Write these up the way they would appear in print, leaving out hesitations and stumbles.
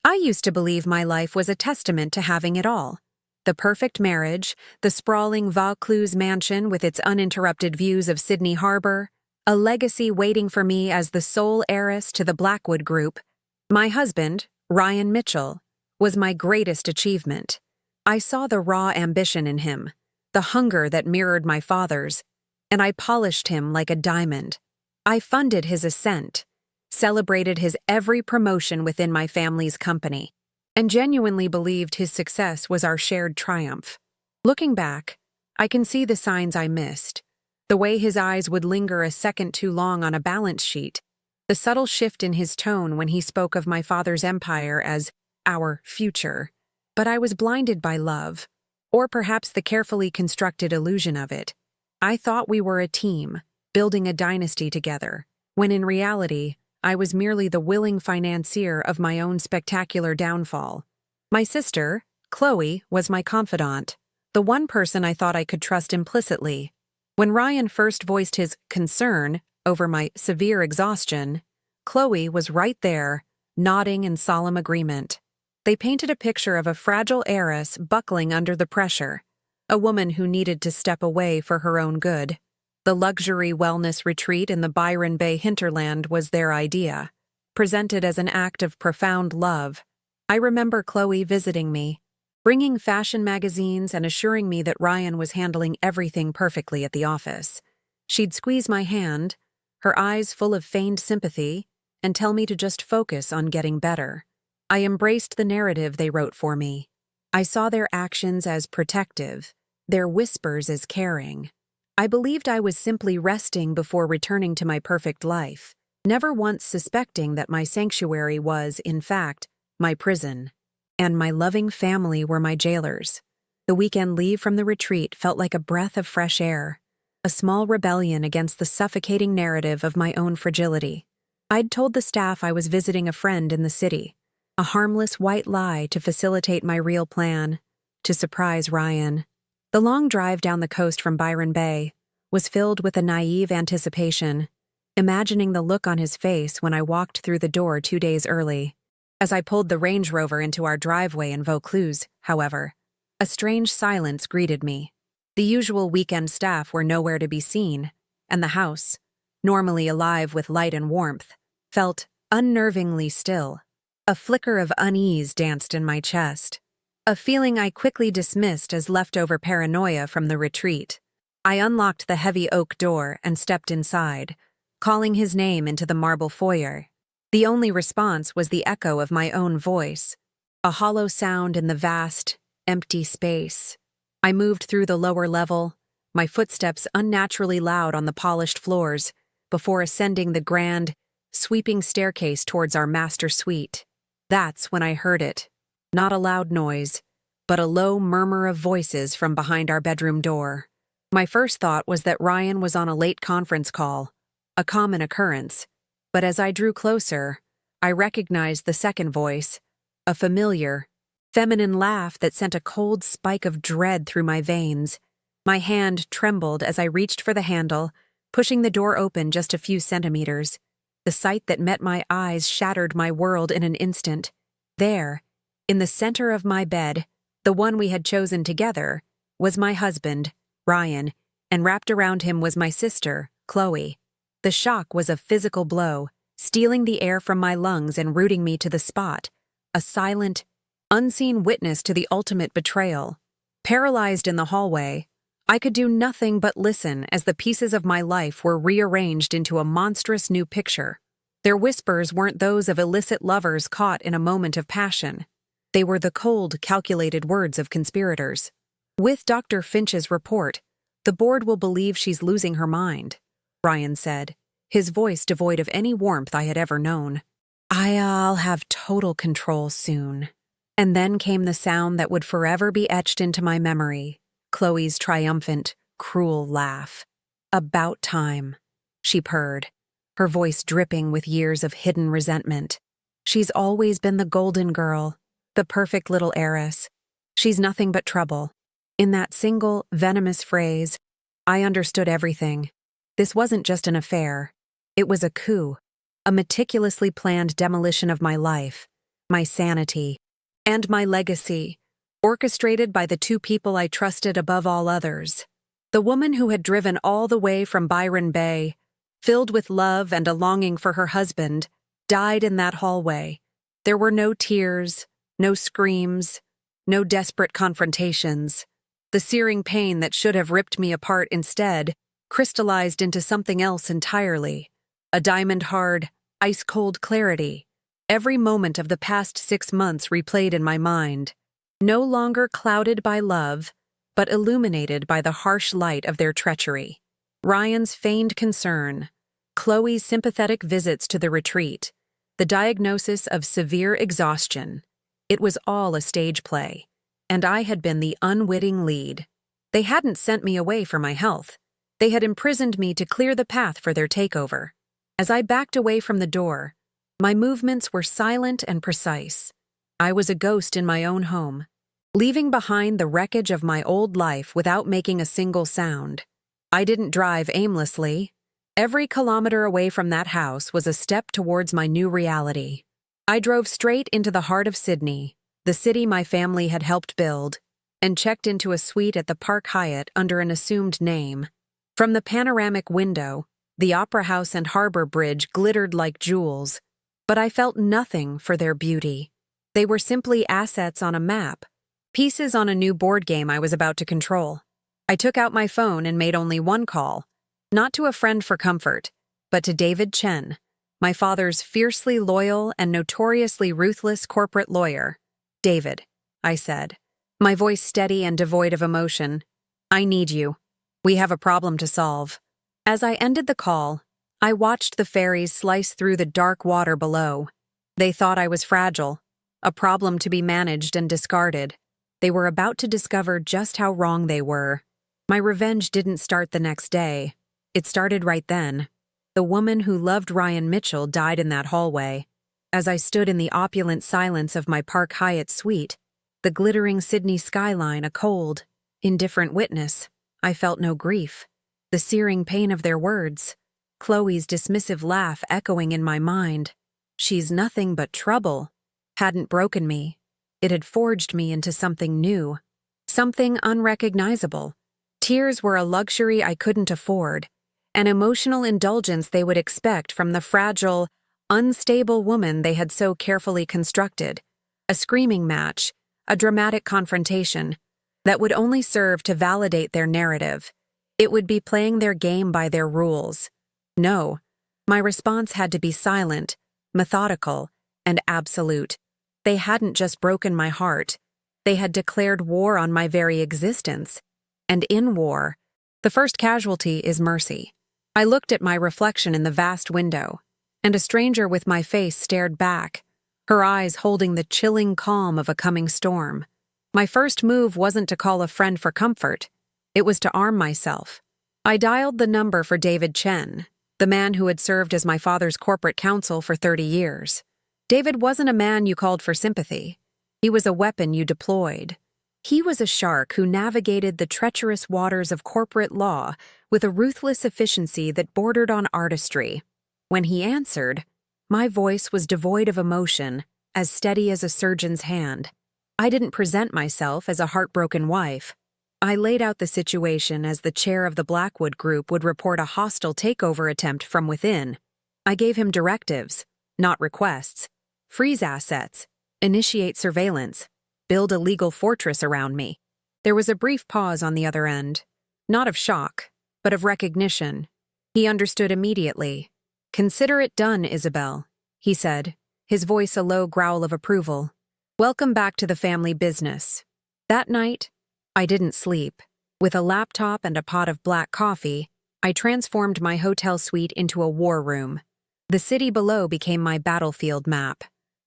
I used to believe my life was a testament to having it all. The perfect marriage, the sprawling Vaucluse mansion with its uninterrupted views of Sydney Harbor, a legacy waiting for me as the sole heiress to the Blackwood Group. My husband, Ryan Mitchell, was my greatest achievement. I saw the raw ambition in him, the hunger that mirrored my father's, and I polished him like a diamond. I funded his ascent, celebrated his every promotion within my family's company, and genuinely believed his success was our shared triumph. Looking back, I can see the signs I missed. The way his eyes would linger a second too long on a balance sheet, the subtle shift in his tone when he spoke of my father's empire as our future. But I was blinded by love, or perhaps the carefully constructed illusion of it. I thought we were a team, building a dynasty together, when in reality, I was merely the willing financier of my own spectacular downfall. My sister, Chloe, was my confidant, the one person I thought I could trust implicitly. When Ryan first voiced his concern over my severe exhaustion, Chloe was right there, nodding in solemn agreement. They painted a picture of a fragile heiress buckling under the pressure, a woman who needed to step away for her own good. The luxury wellness retreat in the Byron Bay hinterland was their idea, presented as an act of profound love. I remember Chloe visiting me, bringing fashion magazines and assuring me that Ryan was handling everything perfectly at the office. She'd squeeze my hand, her eyes full of feigned sympathy, and tell me to just focus on getting better. I embraced the narrative they wrote for me. I saw their actions as protective, their whispers as caring. I believed I was simply resting before returning to my perfect life, never once suspecting that my sanctuary was, in fact, my prison, and my loving family were my jailers. The weekend leave from the retreat felt like a breath of fresh air, a small rebellion against the suffocating narrative of my own fragility. I'd told the staff I was visiting a friend in the city, a harmless white lie to facilitate my real plan, to surprise Ryan. The long drive down the coast from Byron Bay was filled with a naive anticipation, imagining the look on his face when I walked through the door 2 days early. As I pulled the Range Rover into our driveway in Vaucluse, however, a strange silence greeted me. The usual weekend staff were nowhere to be seen, and the house, normally alive with light and warmth, felt unnervingly still. A flicker of unease danced in my chest, a feeling I quickly dismissed as leftover paranoia from the retreat. I unlocked the heavy oak door and stepped inside, calling his name into the marble foyer. The only response was the echo of my own voice, a hollow sound in the vast, empty space. I moved through the lower level, my footsteps unnaturally loud on the polished floors, before ascending the grand, sweeping staircase towards our master suite. That's when I heard it. Not a loud noise, but a low murmur of voices from behind our bedroom door. My first thought was that Ryan was on a late conference call, a common occurrence. But as I drew closer, I recognized the second voice, a familiar, feminine laugh that sent a cold spike of dread through my veins. My hand trembled as I reached for the handle, pushing the door open just a few centimeters. The sight that met my eyes shattered my world in an instant. There, in the center of my bed, the one we had chosen together, was my husband, Ryan, and wrapped around him was my sister, Chloe. The shock was a physical blow, stealing the air from my lungs and rooting me to the spot, a silent, unseen witness to the ultimate betrayal. Paralyzed in the hallway, I could do nothing but listen as the pieces of my life were rearranged into a monstrous new picture. Their whispers weren't those of illicit lovers caught in a moment of passion. They were the cold, calculated words of conspirators. With Dr. Finch's report, the board will believe she's losing her mind, Ryan said, his voice devoid of any warmth I had ever known. I'll have total control soon. And then came the sound that would forever be etched into my memory. Chloe's triumphant, cruel laugh. About time, she purred, her voice dripping with years of hidden resentment. She's always been the golden girl, the perfect little heiress. She's nothing but trouble. In that single, venomous phrase, I understood everything. This wasn't just an affair. It was a coup, a meticulously planned demolition of my life, my sanity, and my legacy, orchestrated by the two people I trusted above all others. The woman who had driven all the way from Byron Bay, filled with love and a longing for her husband, died in that hallway. There were no tears, no screams, no desperate confrontations. The searing pain that should have ripped me apart instead crystallized into something else entirely. A diamond-hard, ice-cold clarity. Every moment of the past 6 months replayed in my mind, no longer clouded by love, but illuminated by the harsh light of their treachery. Ryan's feigned concern, Chloe's sympathetic visits to the retreat, the diagnosis of severe exhaustion. It was all a stage play, and I had been the unwitting lead. They hadn't sent me away for my health. They had imprisoned me to clear the path for their takeover. As I backed away from the door, my movements were silent and precise. I was a ghost in my own home, leaving behind the wreckage of my old life without making a single sound. I didn't drive aimlessly. Every kilometer away from that house was a step towards my new reality. I drove straight into the heart of Sydney, the city my family had helped build, and checked into a suite at the Park Hyatt under an assumed name. From the panoramic window, the Opera House and Harbor Bridge glittered like jewels, but I felt nothing for their beauty. They were simply assets on a map, pieces on a new board game I was about to control. I took out my phone and made only one call, not to a friend for comfort, but to David Chen, my father's fiercely loyal and notoriously ruthless corporate lawyer. "David," I said, my voice steady and devoid of emotion, "I need you. We have a problem to solve." As I ended the call, I watched the ferries slice through the dark water below. They thought I was fragile, a problem to be managed and discarded. They were about to discover just how wrong they were. My revenge didn't start the next day. It started right then. The woman who loved Ryan Mitchell died in that hallway. As I stood in the opulent silence of my Park Hyatt suite, the glittering Sydney skyline a cold, indifferent witness, I felt no grief. The searing pain of their words, Chloe's dismissive laugh echoing in my mind, "She's nothing but trouble," hadn't broken me. It had forged me into something new, something unrecognizable. Tears were a luxury I couldn't afford, an emotional indulgence they would expect from the fragile, unstable woman they had so carefully constructed. A screaming match, a dramatic confrontation, that would only serve to validate their narrative. It would be playing their game by their rules. No, my response had to be silent, methodical, and absolute. They hadn't just broken my heart. They had declared war on my very existence. And in war, the first casualty is mercy. I looked at my reflection in the vast window, and a stranger with my face stared back, her eyes holding the chilling calm of a coming storm. My first move wasn't to call a friend for comfort. It was to arm myself. I dialed the number for David Chen, the man who had served as my father's corporate counsel for 30 years. David wasn't a man you called for sympathy. He was a weapon you deployed. He was a shark who navigated the treacherous waters of corporate law with a ruthless efficiency that bordered on artistry. When he answered, my voice was devoid of emotion, as steady as a surgeon's hand. I didn't present myself as a heartbroken wife. I laid out the situation as the chair of the Blackwood Group would report a hostile takeover attempt from within. I gave him directives, not requests. Freeze assets, initiate surveillance, build a legal fortress around me. There was a brief pause on the other end, not of shock, but of recognition. He understood immediately. "Consider it done, Isabel," he said, his voice a low growl of approval. "Welcome back to the family business." That night, I didn't sleep. With a laptop and a pot of black coffee, I transformed my hotel suite into a war room. The city below became my battlefield map.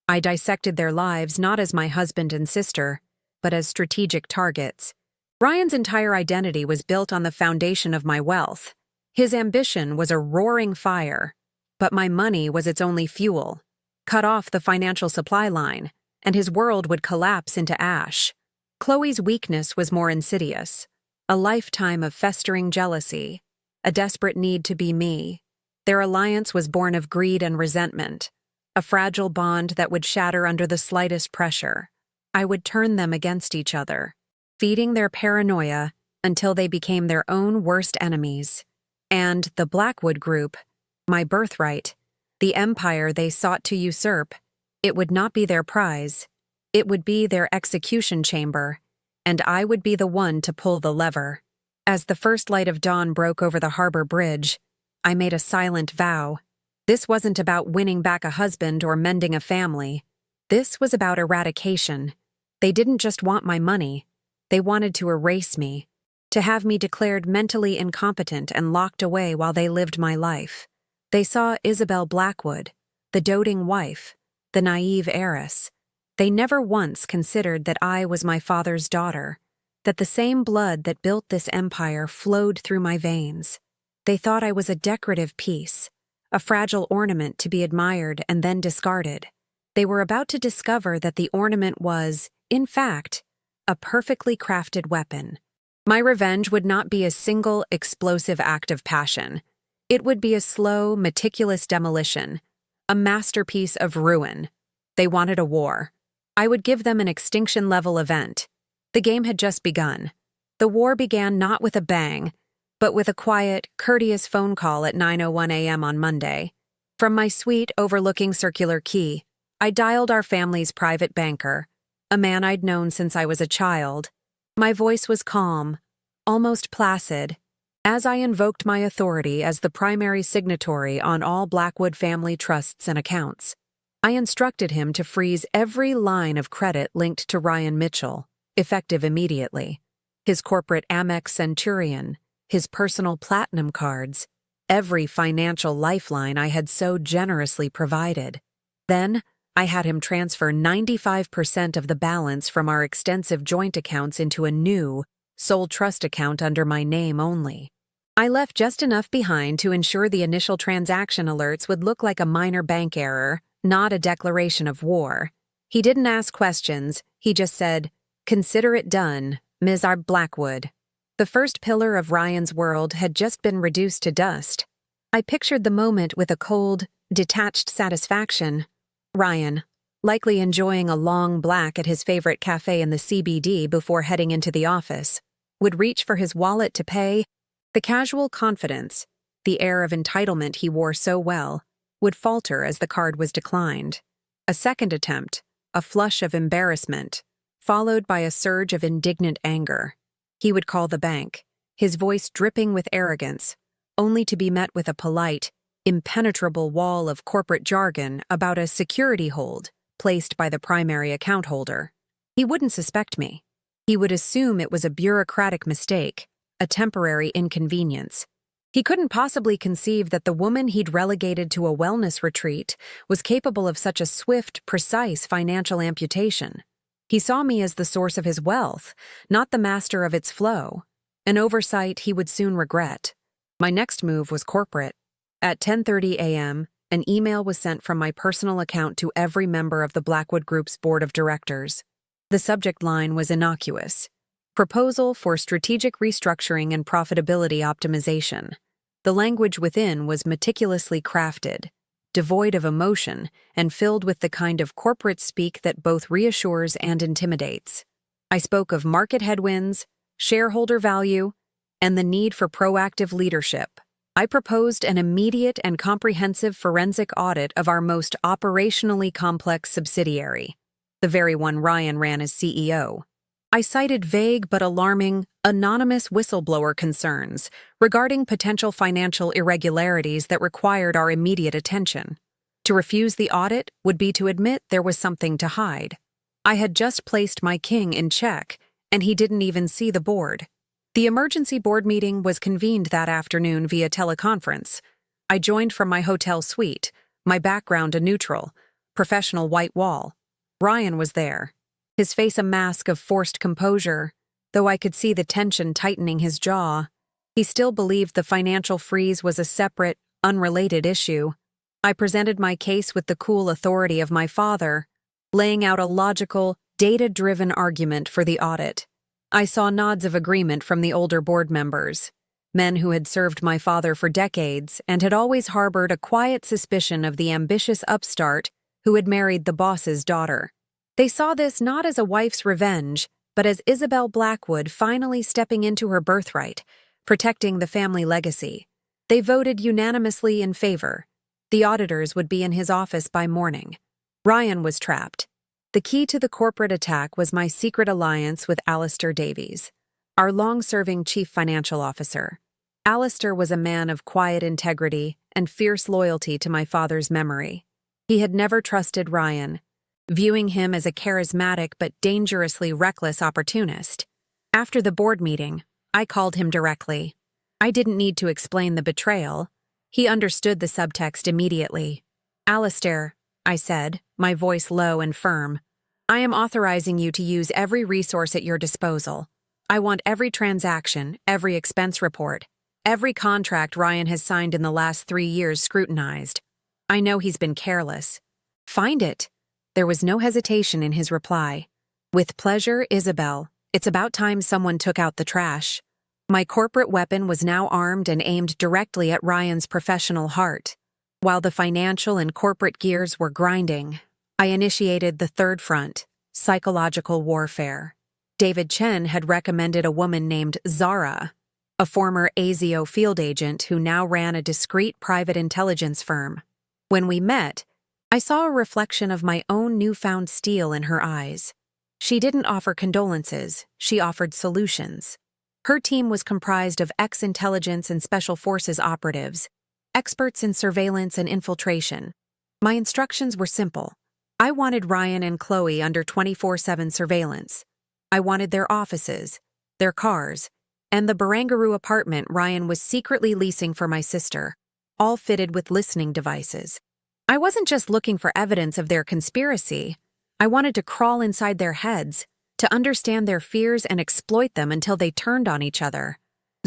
I dissected their lives not as my husband and sister, but as strategic targets. Ryan's entire identity was built on the foundation of my wealth. His ambition was a roaring fire, but my money was its only fuel. Cut off the financial supply line, and his world would collapse into ash. Chloe's weakness was more insidious, a lifetime of festering jealousy, a desperate need to be me. Their alliance was born of greed and resentment, a fragile bond that would shatter under the slightest pressure. I would turn them against each other, feeding their paranoia until they became their own worst enemies. And the Blackwood Group, my birthright, the empire they sought to usurp, it would not be their prize. It would be their execution chamber, and I would be the one to pull the lever. As the first light of dawn broke over the harbor bridge, I made a silent vow. This wasn't about winning back a husband or mending a family. This was about eradication. They didn't just want my money. They wanted to erase me, to have me declared mentally incompetent and locked away while they lived my life. They saw Isabel Blackwood, the doting wife, the naive heiress. They never once considered that I was my father's daughter, that the same blood that built this empire flowed through my veins. They thought I was a decorative piece, a fragile ornament to be admired and then discarded. They were about to discover that the ornament was, in fact, a perfectly crafted weapon. My revenge would not be a single explosive act of passion. It would be a slow, meticulous demolition, a masterpiece of ruin. They wanted a war. I would give them an extinction-level event. The game had just begun. The war began not with a bang, but with a quiet, courteous phone call at 9:01 a.m. on Monday. From my suite overlooking Circular Quay, I dialed our family's private banker, a man I'd known since I was a child. My voice was calm, almost placid, as I invoked my authority as the primary signatory on all Blackwood family trusts and accounts. I instructed him to freeze every line of credit linked to Ryan Mitchell, effective immediately. His corporate Amex Centurion, his personal platinum cards, every financial lifeline I had so generously provided. Then, I had him transfer 95% of the balance from our extensive joint accounts into a new, sole trust account under my name only. I left just enough behind to ensure the initial transaction alerts would look like a minor bank error, not a declaration of war. He didn't ask questions, he just said, "Consider it done, Ms. Blackwood." The first pillar of Ryan's world had just been reduced to dust. I pictured the moment with a cold, detached satisfaction. Ryan, likely enjoying a long black at his favorite cafe in the CBD before heading into the office, would reach for his wallet to pay. The casual confidence, the air of entitlement he wore so well, would falter as the card was declined. A second attempt, a flush of embarrassment, followed by a surge of indignant anger. He would call the bank, his voice dripping with arrogance, only to be met with a polite, impenetrable wall of corporate jargon about a security hold placed by the primary account holder. He wouldn't suspect me. He would assume it was a bureaucratic mistake, a temporary inconvenience. He couldn't possibly conceive that the woman he'd relegated to a wellness retreat was capable of such a swift, precise financial amputation. He saw me as the source of his wealth, not the master of its flow, an oversight he would soon regret. My next move was corporate. At 10:30 a.m., an email was sent from my personal account to every member of the Blackwood Group's board of directors. The subject line was innocuous: Proposal for Strategic Restructuring and Profitability Optimization. The language within was meticulously crafted, devoid of emotion, and filled with the kind of corporate speak that both reassures and intimidates. I spoke of market headwinds, shareholder value, and the need for proactive leadership. I proposed an immediate and comprehensive forensic audit of our most operationally complex subsidiary, the very one Ryan ran as CEO. I cited vague but alarming, anonymous whistleblower concerns regarding potential financial irregularities that required our immediate attention. To refuse the audit would be to admit there was something to hide. I had just placed my king in check, and he didn't even see the board. The emergency board meeting was convened that afternoon via teleconference. I joined from my hotel suite, my background a neutral, professional white wall. Ryan was there, his face a mask of forced composure, though I could see the tension tightening his jaw. He still believed the financial freeze was a separate, unrelated issue. I presented my case with the cool authority of my father, laying out a logical, data-driven argument for the audit. I saw nods of agreement from the older board members, men who had served my father for decades and had always harbored a quiet suspicion of the ambitious upstart who had married the boss's daughter. They saw this not as a wife's revenge, but as Isabel Blackwood finally stepping into her birthright, protecting the family legacy. They voted unanimously in favor. The auditors would be in his office by morning. Ryan was trapped. The key to the corporate attack was my secret alliance with Alistair Davies, our long-serving chief financial officer. Alistair was a man of quiet integrity and fierce loyalty to my father's memory. He had never trusted Ryan, viewing him as a charismatic but dangerously reckless opportunist. After the board meeting, I called him directly. I didn't need to explain the betrayal. He understood the subtext immediately. "Alistair," I said, my voice low and firm, "I am authorizing you to use every resource at your disposal. I want every transaction, every expense report, every contract Ryan has signed in the last 3 years scrutinized. I know he's been careless. Find it." There was no hesitation in his reply. "With pleasure, Isabel. It's about time someone took out the trash." My corporate weapon was now armed and aimed directly at Ryan's professional heart. While the financial and corporate gears were grinding, I initiated the third front, psychological warfare. David Chen had recommended a woman named Zara, a former ASIO field agent who now ran a discreet private intelligence firm. When we met, I saw a reflection of my own newfound steel in her eyes. She didn't offer condolences, she offered solutions. Her team was comprised of ex-intelligence and special forces operatives, experts in surveillance and infiltration. My instructions were simple. I wanted Ryan and Chloe under 24/7 surveillance. I wanted their offices, their cars, and the Barangaroo apartment Ryan was secretly leasing for my sister, all fitted with listening devices. I wasn't just looking for evidence of their conspiracy. I wanted to crawl inside their heads, to understand their fears and exploit them until they turned on each other.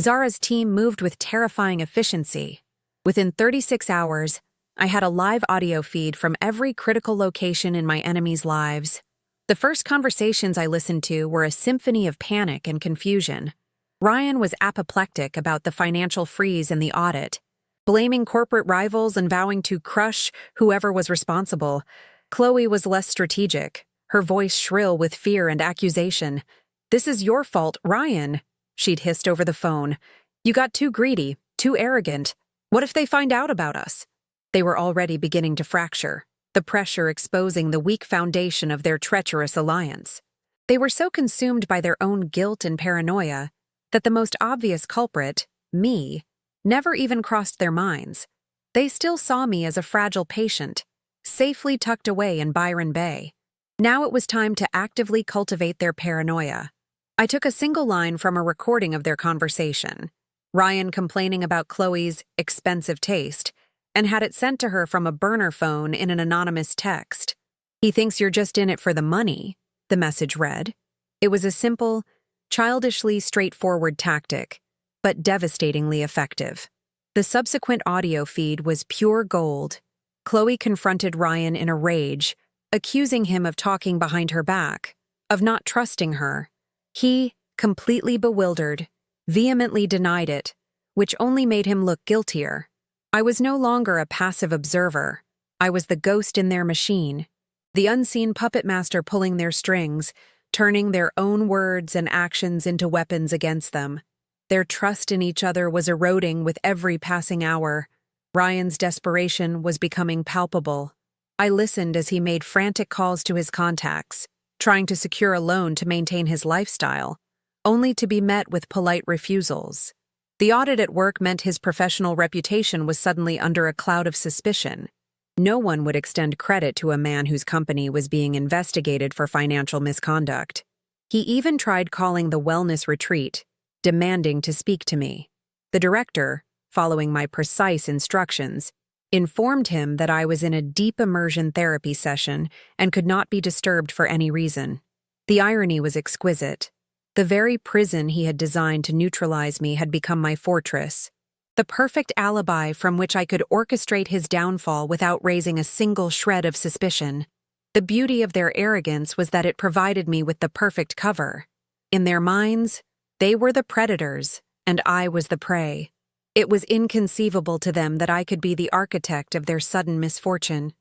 Zara's team moved with terrifying efficiency. Within 36 hours, I had a live audio feed from every critical location in my enemies' lives. The first conversations I listened to were a symphony of panic and confusion. Ryan was apoplectic about the financial freeze and the audit, blaming corporate rivals and vowing to crush whoever was responsible. Chloe was less strategic, her voice shrill with fear and accusation. "This is your fault, Ryan," she'd hissed over the phone. "You got too greedy, too arrogant. What if they find out about us?" They were already beginning to fracture, the pressure exposing the weak foundation of their treacherous alliance. They were so consumed by their own guilt and paranoia that the most obvious culprit, me, never even crossed their minds. They still saw me as a fragile patient, safely tucked away in Byron Bay. Now it was time to actively cultivate their paranoia. I took a single line from a recording of their conversation, Ryan complaining about Chloe's expensive taste, and had it sent to her from a burner phone in an anonymous text. "He thinks you're just in it for the money," the message read. It was a simple, childishly straightforward tactic, but devastatingly effective. The subsequent audio feed was pure gold. Chloe confronted Ryan in a rage, accusing him of talking behind her back, of not trusting her. He, completely bewildered, vehemently denied it, which only made him look guiltier. I was no longer a passive observer. I was the ghost in their machine, the unseen puppet master pulling their strings, turning their own words and actions into weapons against them. Their trust in each other was eroding with every passing hour. Ryan's desperation was becoming palpable. I listened as he made frantic calls to his contacts, trying to secure a loan to maintain his lifestyle, only to be met with polite refusals. The audit at work meant his professional reputation was suddenly under a cloud of suspicion. No one would extend credit to a man whose company was being investigated for financial misconduct. He even tried calling the wellness retreat, demanding to speak to me. The director, following my precise instructions, informed him that I was in a deep immersion therapy session and could not be disturbed for any reason. The irony was exquisite. The very prison he had designed to neutralize me had become my fortress, the perfect alibi from which I could orchestrate his downfall without raising a single shred of suspicion. The beauty of their arrogance was that it provided me with the perfect cover. In their minds, they were the predators, and I was the prey. It was inconceivable to them that I could be the architect of their sudden misfortune.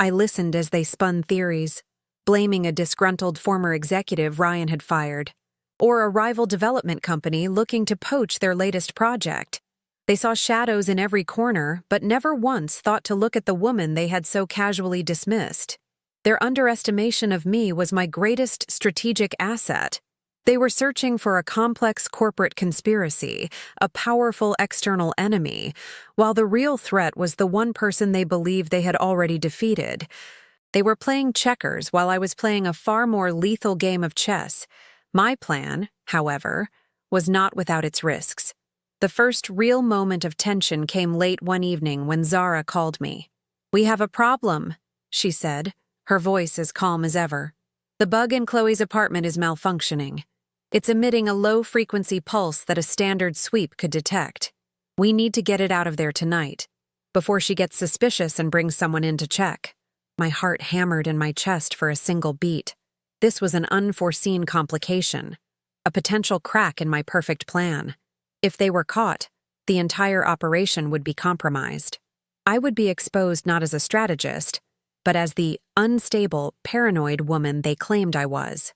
I listened as they spun theories, blaming a disgruntled former executive Ryan had fired, or a rival development company looking to poach their latest project. They saw shadows in every corner, but never once thought to look at the woman they had so casually dismissed. Their underestimation of me was my greatest strategic asset. They were searching for a complex corporate conspiracy, a powerful external enemy, while the real threat was the one person they believed they had already defeated. They were playing checkers while I was playing a far more lethal game of chess. My plan, however, was not without its risks. The first real moment of tension came late one evening when Zara called me. "We have a problem," she said, her voice as calm as ever. "The bug in Chloe's apartment is malfunctioning. It's emitting a low-frequency pulse that a standard sweep could detect. We need to get it out of there tonight, before she gets suspicious and brings someone in to check." My heart hammered in my chest for a single beat. This was an unforeseen complication, a potential crack in my perfect plan. If they were caught, the entire operation would be compromised. I would be exposed not as a strategist, but as the unstable, paranoid woman they claimed I was.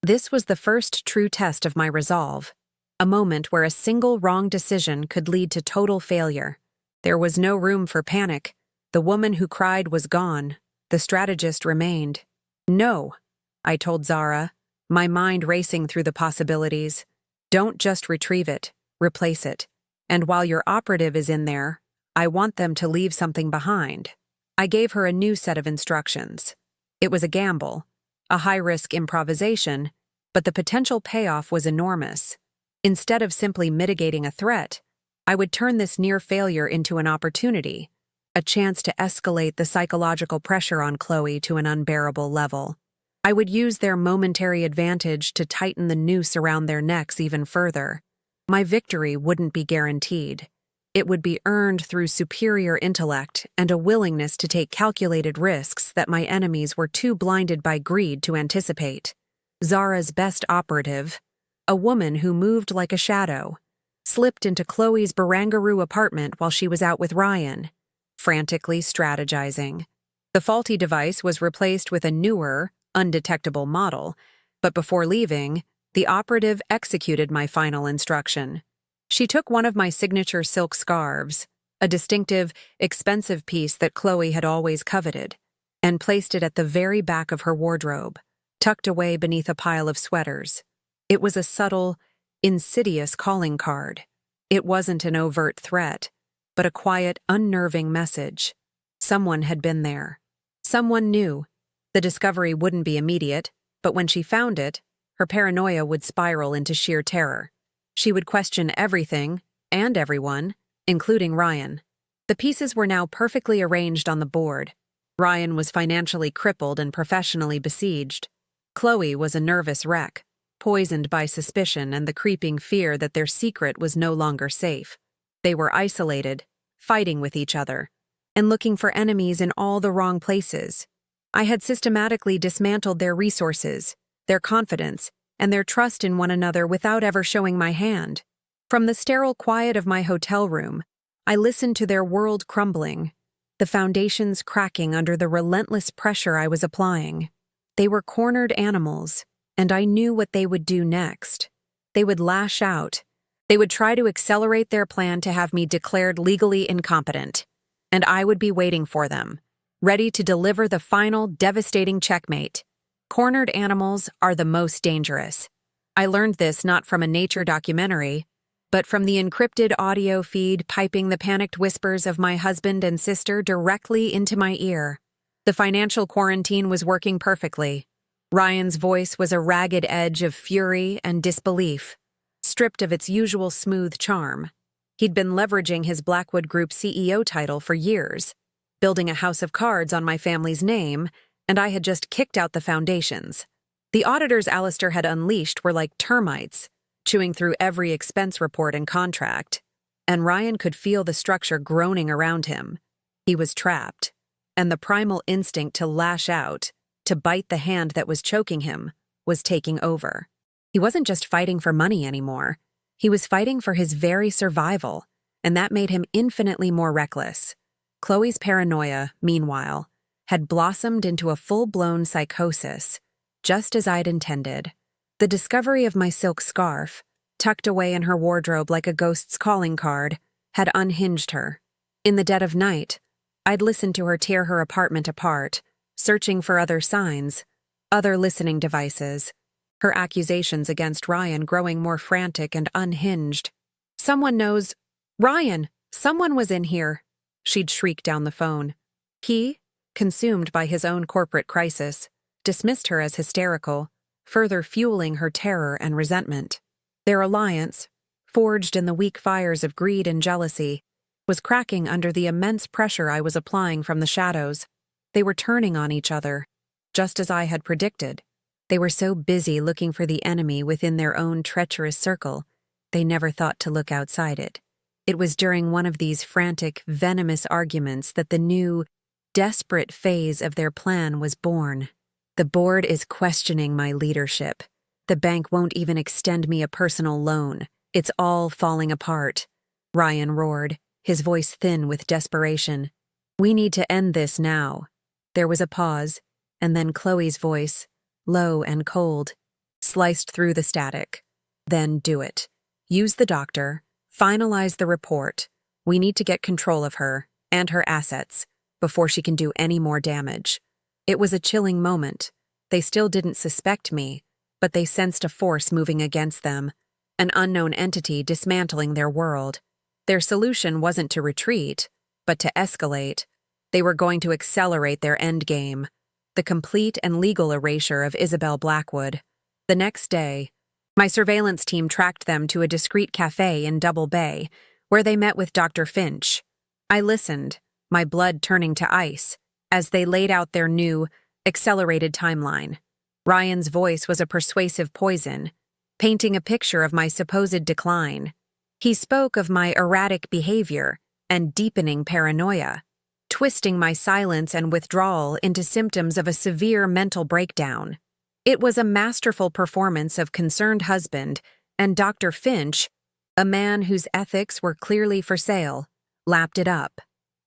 This was the first true test of my resolve, a moment where a single wrong decision could lead to total failure. There was no room for panic. The woman who cried was gone. The strategist remained. "No," I told Zara, my mind racing through the possibilities. "Don't just retrieve it, replace it. And while your operative is in there, I want them to leave something behind." I gave her a new set of instructions. It was a gamble, a high-risk improvisation, but the potential payoff was enormous. Instead of simply mitigating a threat, I would turn this near failure into an opportunity, a chance to escalate the psychological pressure on Chloe to an unbearable level. I would use their momentary advantage to tighten the noose around their necks even further. My victory wouldn't be guaranteed. It would be earned through superior intellect and a willingness to take calculated risks that my enemies were too blinded by greed to anticipate. Zara's best operative, a woman who moved like a shadow, slipped into Chloe's Barangaroo apartment while she was out with Ryan, frantically strategizing. The faulty device was replaced with a newer, undetectable model, but before leaving, the operative executed my final instruction. She took one of my signature silk scarves, a distinctive, expensive piece that Chloe had always coveted, and placed it at the very back of her wardrobe, tucked away beneath a pile of sweaters. It was a subtle, insidious calling card. It wasn't an overt threat, but a quiet, unnerving message. Someone had been there. Someone knew. The discovery wouldn't be immediate, but when she found it, her paranoia would spiral into sheer terror. She would question everything and everyone, including Ryan. The pieces were now perfectly arranged on the board. Ryan was financially crippled and professionally besieged. Chloe was a nervous wreck, poisoned by suspicion and the creeping fear that their secret was no longer safe. They were isolated, fighting with each other, and looking for enemies in all the wrong places. I had systematically dismantled their resources, their confidence, and their trust in one another without ever showing my hand. From the sterile quiet of my hotel room, I listened to their world crumbling, the foundations cracking under the relentless pressure I was applying. They were cornered animals, and I knew what they would do next. They would lash out. They would try to accelerate their plan to have me declared legally incompetent, and I would be waiting for them, ready to deliver the final devastating checkmate. Cornered animals are the most dangerous. I learned this not from a nature documentary, but from the encrypted audio feed piping the panicked whispers of my husband and sister directly into my ear. The financial quarantine was working perfectly. Ryan's voice was a ragged edge of fury and disbelief, stripped of its usual smooth charm. He'd been leveraging his Blackwood Group CEO title for years, building a house of cards on my family's name, and I had just kicked out the foundations. The auditors Alistair had unleashed were like termites, chewing through every expense report and contract, and Ryan could feel the structure groaning around him. He was trapped, and the primal instinct to lash out, to bite the hand that was choking him, was taking over. He wasn't just fighting for money anymore. He was fighting for his very survival, and that made him infinitely more reckless. Chloe's paranoia, meanwhile, had blossomed into a full-blown psychosis, just as I'd intended. The discovery of my silk scarf, tucked away in her wardrobe like a ghost's calling card, had unhinged her. In the dead of night, I'd listened to her tear her apartment apart, searching for other signs, other listening devices, her accusations against Ryan growing more frantic and unhinged. "Someone knows. Ryan, someone was in here," she'd shriek down the phone. He, consumed by his own corporate crisis, dismissed her as hysterical, further fueling her terror and resentment. Their alliance, forged in the weak fires of greed and jealousy, was cracking under the immense pressure I was applying from the shadows. They were turning on each other, just as I had predicted. They were so busy looking for the enemy within their own treacherous circle, they never thought to look outside it. It was during one of these frantic, venomous arguments that the new, desperate phase of their plan was born. "The board is questioning my leadership. The bank won't even extend me a personal loan. It's all falling apart," Ryan roared, his voice thin with desperation. "We need to end this now." There was a pause, and then Chloe's voice, low and cold, sliced through the static. "Then do it. Use the doctor. Finalize the report. We need to get control of her and her assets before she can do any more damage." It was a chilling moment. They still didn't suspect me, but they sensed a force moving against them, an unknown entity dismantling their world. Their solution wasn't to retreat, but to escalate. They were going to accelerate their endgame, the complete and legal erasure of Isabel Blackwood. The next day, my surveillance team tracked them to a discreet cafe in Double Bay, where they met with Dr. Finch. I listened, my blood turning to ice, as they laid out their new, accelerated timeline. Ryan's voice was a persuasive poison, painting a picture of my supposed decline. He spoke of my erratic behavior and deepening paranoia, twisting my silence and withdrawal into symptoms of a severe mental breakdown. It was a masterful performance of concerned husband, and Dr. Finch, a man whose ethics were clearly for sale, lapped it up.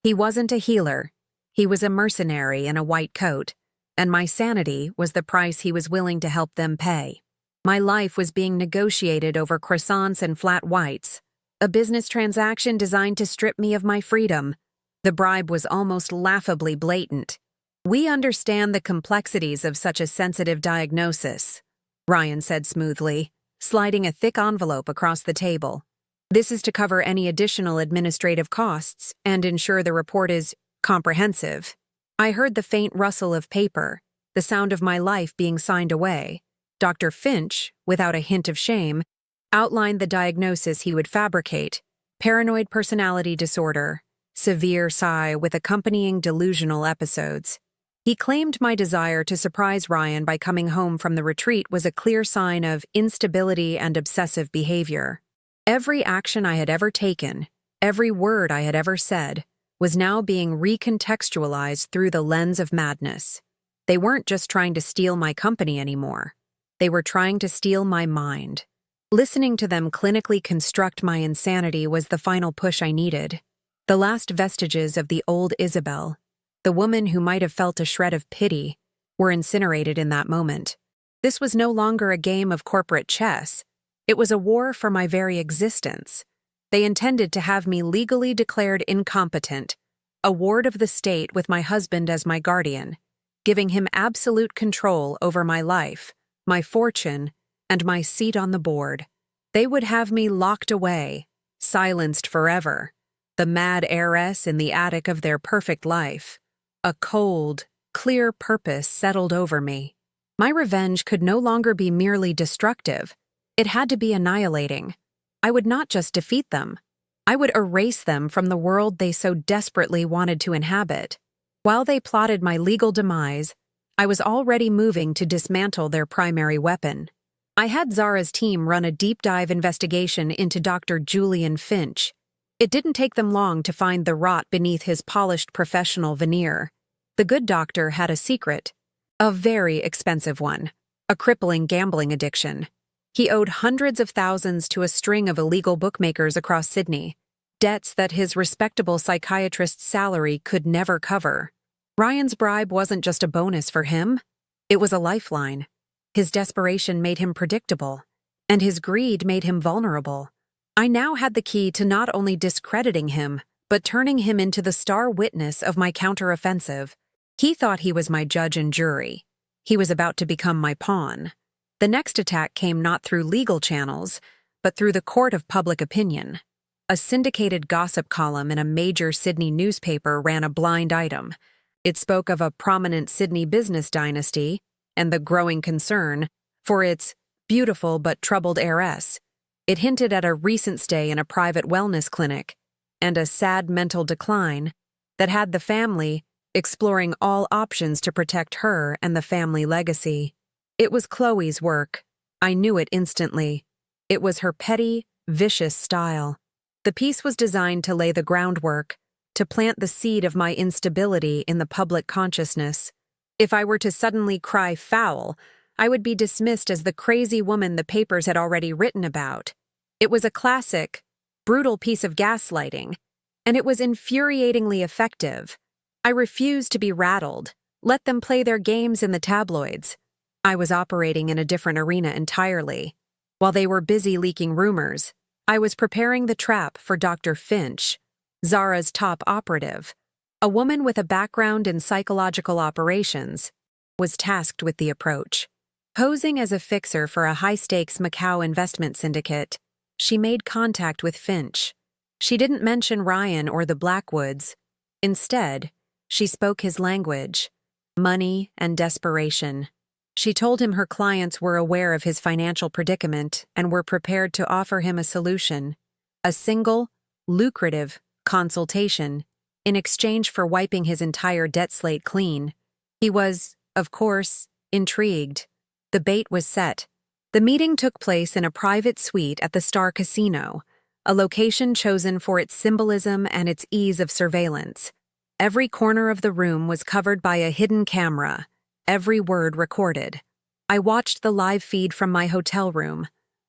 He wasn't a healer. He was a mercenary in a white coat, and my sanity was the price he was willing to help them pay. My life was being negotiated over croissants and flat whites, a business transaction designed to strip me of my freedom. The bribe was almost laughably blatant. "We understand the complexities of such a sensitive diagnosis," Ryan said smoothly, sliding a thick envelope across the table. "This is to cover any additional administrative costs and ensure the report is comprehensive." I heard the faint rustle of paper, the sound of my life being signed away. Dr. Finch, without a hint of shame, outlined the diagnosis he would fabricate: paranoid personality disorder, severe psi with accompanying delusional episodes. He claimed my desire to surprise Ryan by coming home from the retreat was a clear sign of instability and obsessive behavior. Every action I had ever taken, every word I had ever said, was now being recontextualized through the lens of madness. They weren't just trying to steal my company anymore. They were trying to steal my mind. Listening to them clinically construct my insanity was the final push I needed. The last vestiges of the old Isabel, the woman who might have felt a shred of pity, were incinerated in that moment. This was no longer a game of corporate chess. It was a war for my very existence. They intended to have me legally declared incompetent, a ward of the state with my husband as my guardian, giving him absolute control over my life, my fortune, and my seat on the board. They would have me locked away, silenced forever, the mad heiress in the attic of their perfect life. A cold, clear purpose settled over me. My revenge could no longer be merely destructive. It had to be annihilating. I would not just defeat them. I would erase them from the world they so desperately wanted to inhabit. While they plotted my legal demise, I was already moving to dismantle their primary weapon. I had Zara's team run a deep dive investigation into Dr. Julian Finch. It didn't take them long to find the rot beneath his polished professional veneer. The good doctor had a secret, a very expensive one, a crippling gambling addiction. He owed hundreds of thousands to a string of illegal bookmakers across Sydney, debts that his respectable psychiatrist's salary could never cover. Ryan's bribe wasn't just a bonus for him, it was a lifeline. His desperation made him predictable, and his greed made him vulnerable. I now had the key to not only discrediting him, but turning him into the star witness of my counteroffensive. He thought he was my judge and jury. He was about to become my pawn. The next attack came not through legal channels, but through the court of public opinion. A syndicated gossip column in a major Sydney newspaper ran a blind item. It spoke of a prominent Sydney business dynasty and the growing concern for its beautiful but troubled heiress. It hinted at a recent stay in a private wellness clinic and a sad mental decline that had the family exploring all options to protect her and the family legacy. It was Chloe's work. I knew it instantly. It was her petty, vicious style. The piece was designed to lay the groundwork, to plant the seed of my instability in the public consciousness. If I were to suddenly cry foul, I would be dismissed as the crazy woman the papers had already written about. It was a classic, brutal piece of gaslighting, and it was infuriatingly effective. I refused to be rattled. Let them play their games in the tabloids. I was operating in a different arena entirely. While they were busy leaking rumors, I was preparing the trap for Dr. Finch, Zara's top operative. A woman with a background in psychological operations was tasked with the approach. Posing as a fixer for a high-stakes Macau investment syndicate, she made contact with Finch. She didn't mention Ryan or the Blackwoods. Instead, she spoke his language: money and desperation. She told him her clients were aware of his financial predicament and were prepared to offer him a solution, a single, lucrative consultation, in exchange for wiping his entire debt slate clean. He was, of course, intrigued. The bait was set. The meeting took place in a private suite at the Star Casino, a location chosen for its symbolism and its ease of surveillance. Every corner of the room was covered by a hidden camera, every word recorded. I watched the live feed from my hotel room,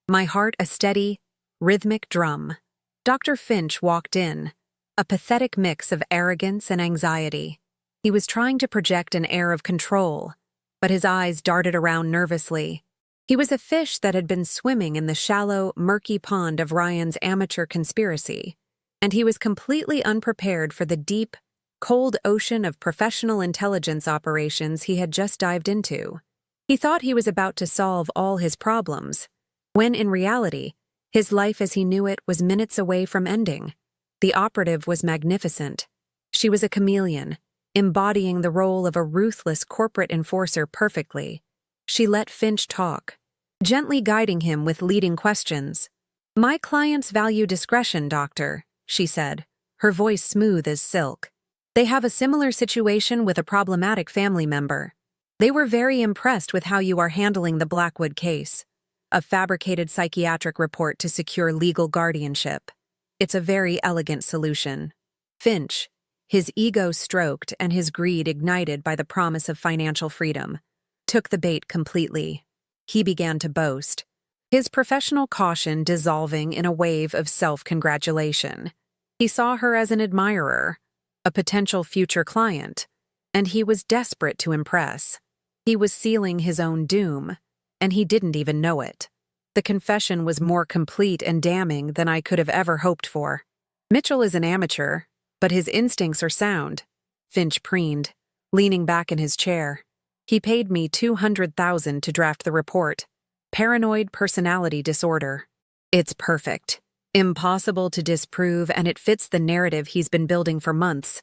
my heart a steady, rhythmic drum. Dr. Finch walked in, a pathetic mix of arrogance and anxiety. He was trying to project an air of control, but his eyes darted around nervously. He was a fish that had been swimming in the shallow, murky pond of Ryan's amateur conspiracy, and he was completely unprepared for the deep, cold ocean of professional intelligence operations he had just dived into. He thought he was about to solve all his problems, when in reality, his life as he knew it was minutes away from ending. The operative was magnificent. She was a chameleon, embodying the role of a ruthless corporate enforcer perfectly. She let Finch talk, gently guiding him with leading questions. "My clients value discretion, doctor," she said, her voice smooth as silk. "They have a similar situation with a problematic family member. They were very impressed with how you are handling the Blackwood case, a fabricated psychiatric report to secure legal guardianship. It's a very elegant solution." Finch, his ego stroked and his greed ignited by the promise of financial freedom, took the bait completely. He began to boast, his professional caution dissolving in a wave of self-congratulation. He saw her as an admirer, a potential future client, and he was desperate to impress. He was sealing his own doom, and he didn't even know it. The confession was more complete and damning than I could have ever hoped for. "Mitchell is an amateur, but his instincts are sound," Finch preened, leaning back in his chair. "He paid me $200,000 to draft the report. Paranoid personality disorder. It's perfect. Impossible to disprove, and it fits the narrative he's been building for months.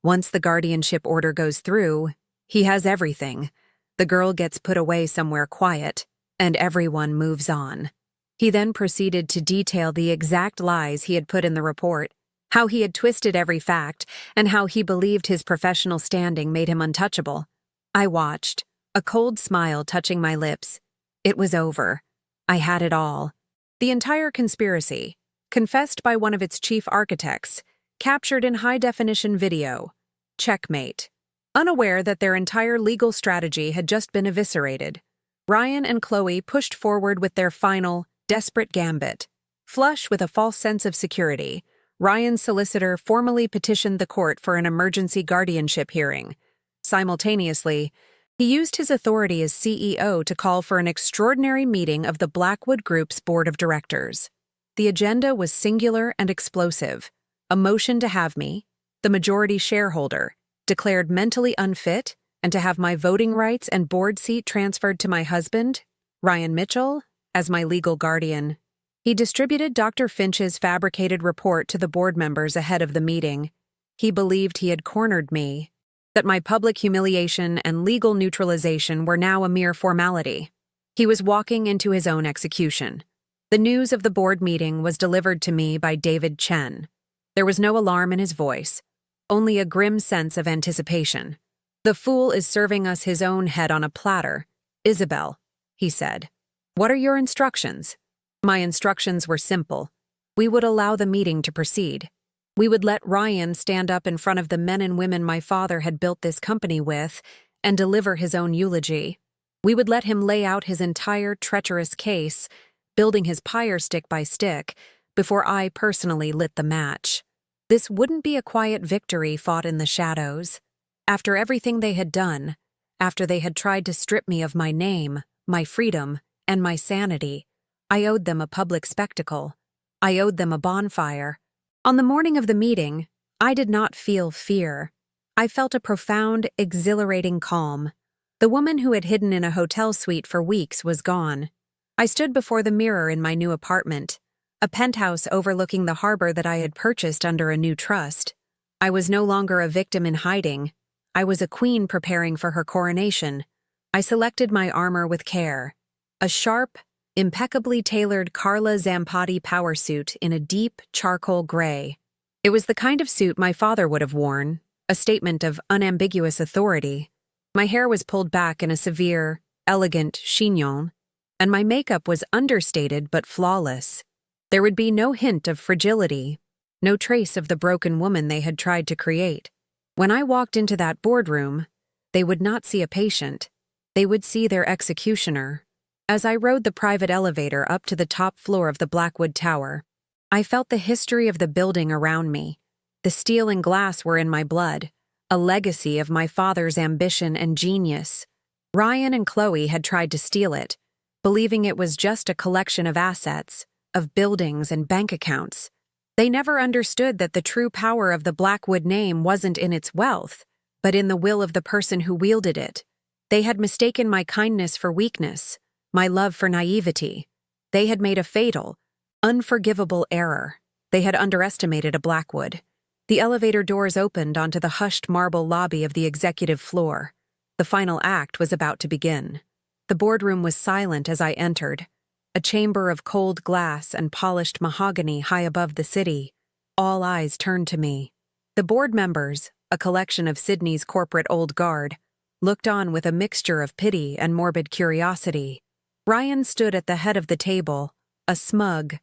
Once the guardianship order goes through, he has everything. The girl gets put away somewhere quiet, and everyone moves on." He then proceeded to detail the exact lies he had put in the report, how he had twisted every fact, and how he believed his professional standing made him untouchable. I watched, a cold smile touching my lips. It was over. I had it all. The entire conspiracy, confessed by one of its chief architects, captured in high-definition video. Checkmate. Unaware that their entire legal strategy had just been eviscerated, Ryan and Chloe pushed forward with their final, desperate gambit. Flush with a false sense of security, Ryan's solicitor formally petitioned the court for an emergency guardianship hearing. Simultaneously, he used his authority as CEO to call for an extraordinary meeting of the Blackwood Group's board of directors. The agenda was singular and explosive: a motion to have me, the majority shareholder, declared mentally unfit, and to have my voting rights and board seat transferred to my husband, Ryan Mitchell, as my legal guardian. He distributed Dr. Finch's fabricated report to the board members ahead of the meeting. He believed he had cornered me, that my public humiliation and legal neutralization were now a mere formality. He was walking into his own execution. The news of the board meeting was delivered to me by David Chen. There was no alarm in his voice, only a grim sense of anticipation. "The fool is serving us his own head on a platter. Isabel," he said. "What are your instructions?" My instructions were simple. We would allow the meeting to proceed. We would let Ryan stand up in front of the men and women my father had built this company with and deliver his own eulogy. We would let him lay out his entire treacherous case, building his pyre stick by stick, before I personally lit the match. This wouldn't be a quiet victory fought in the shadows. After everything they had done, after they had tried to strip me of my name, my freedom, and my sanity, I owed them a public spectacle. I owed them a bonfire. On the morning of the meeting, I did not feel fear. I felt a profound, exhilarating calm. The woman who had hidden in a hotel suite for weeks was gone. I stood before the mirror in my new apartment, a penthouse overlooking the harbor that I had purchased under a new trust. I was no longer a victim in hiding. I was a queen preparing for her coronation. I selected my armor with care. A sharp, impeccably tailored Carla Zampatti power suit in a deep charcoal gray. It was the kind of suit my father would have worn, a statement of unambiguous authority. My hair was pulled back in a severe, elegant chignon, and my makeup was understated but flawless. There would be no hint of fragility, no trace of the broken woman they had tried to create. When I walked into that boardroom, they would not see a patient. They would see their executioner. As I rode the private elevator up to the top floor of the Blackwood Tower, I felt the history of the building around me. The steel and glass were in my blood, a legacy of my father's ambition and genius. Ryan and Chloe had tried to steal it, believing it was just a collection of assets, of buildings and bank accounts. They never understood that the true power of the Blackwood name wasn't in its wealth, but in the will of the person who wielded it. They had mistaken my kindness for weakness, my love for naivety. They had made a fatal, unforgivable error. They had underestimated a Blackwood. The elevator doors opened onto the hushed marble lobby of the executive floor. The final act was about to begin. The boardroom was silent as I entered, a chamber of cold glass and polished mahogany high above the city. All eyes turned to me. The board members, a collection of Sydney's corporate old guard, looked on with a mixture of pity and morbid curiosity. Ryan stood at the head of the table, a smug,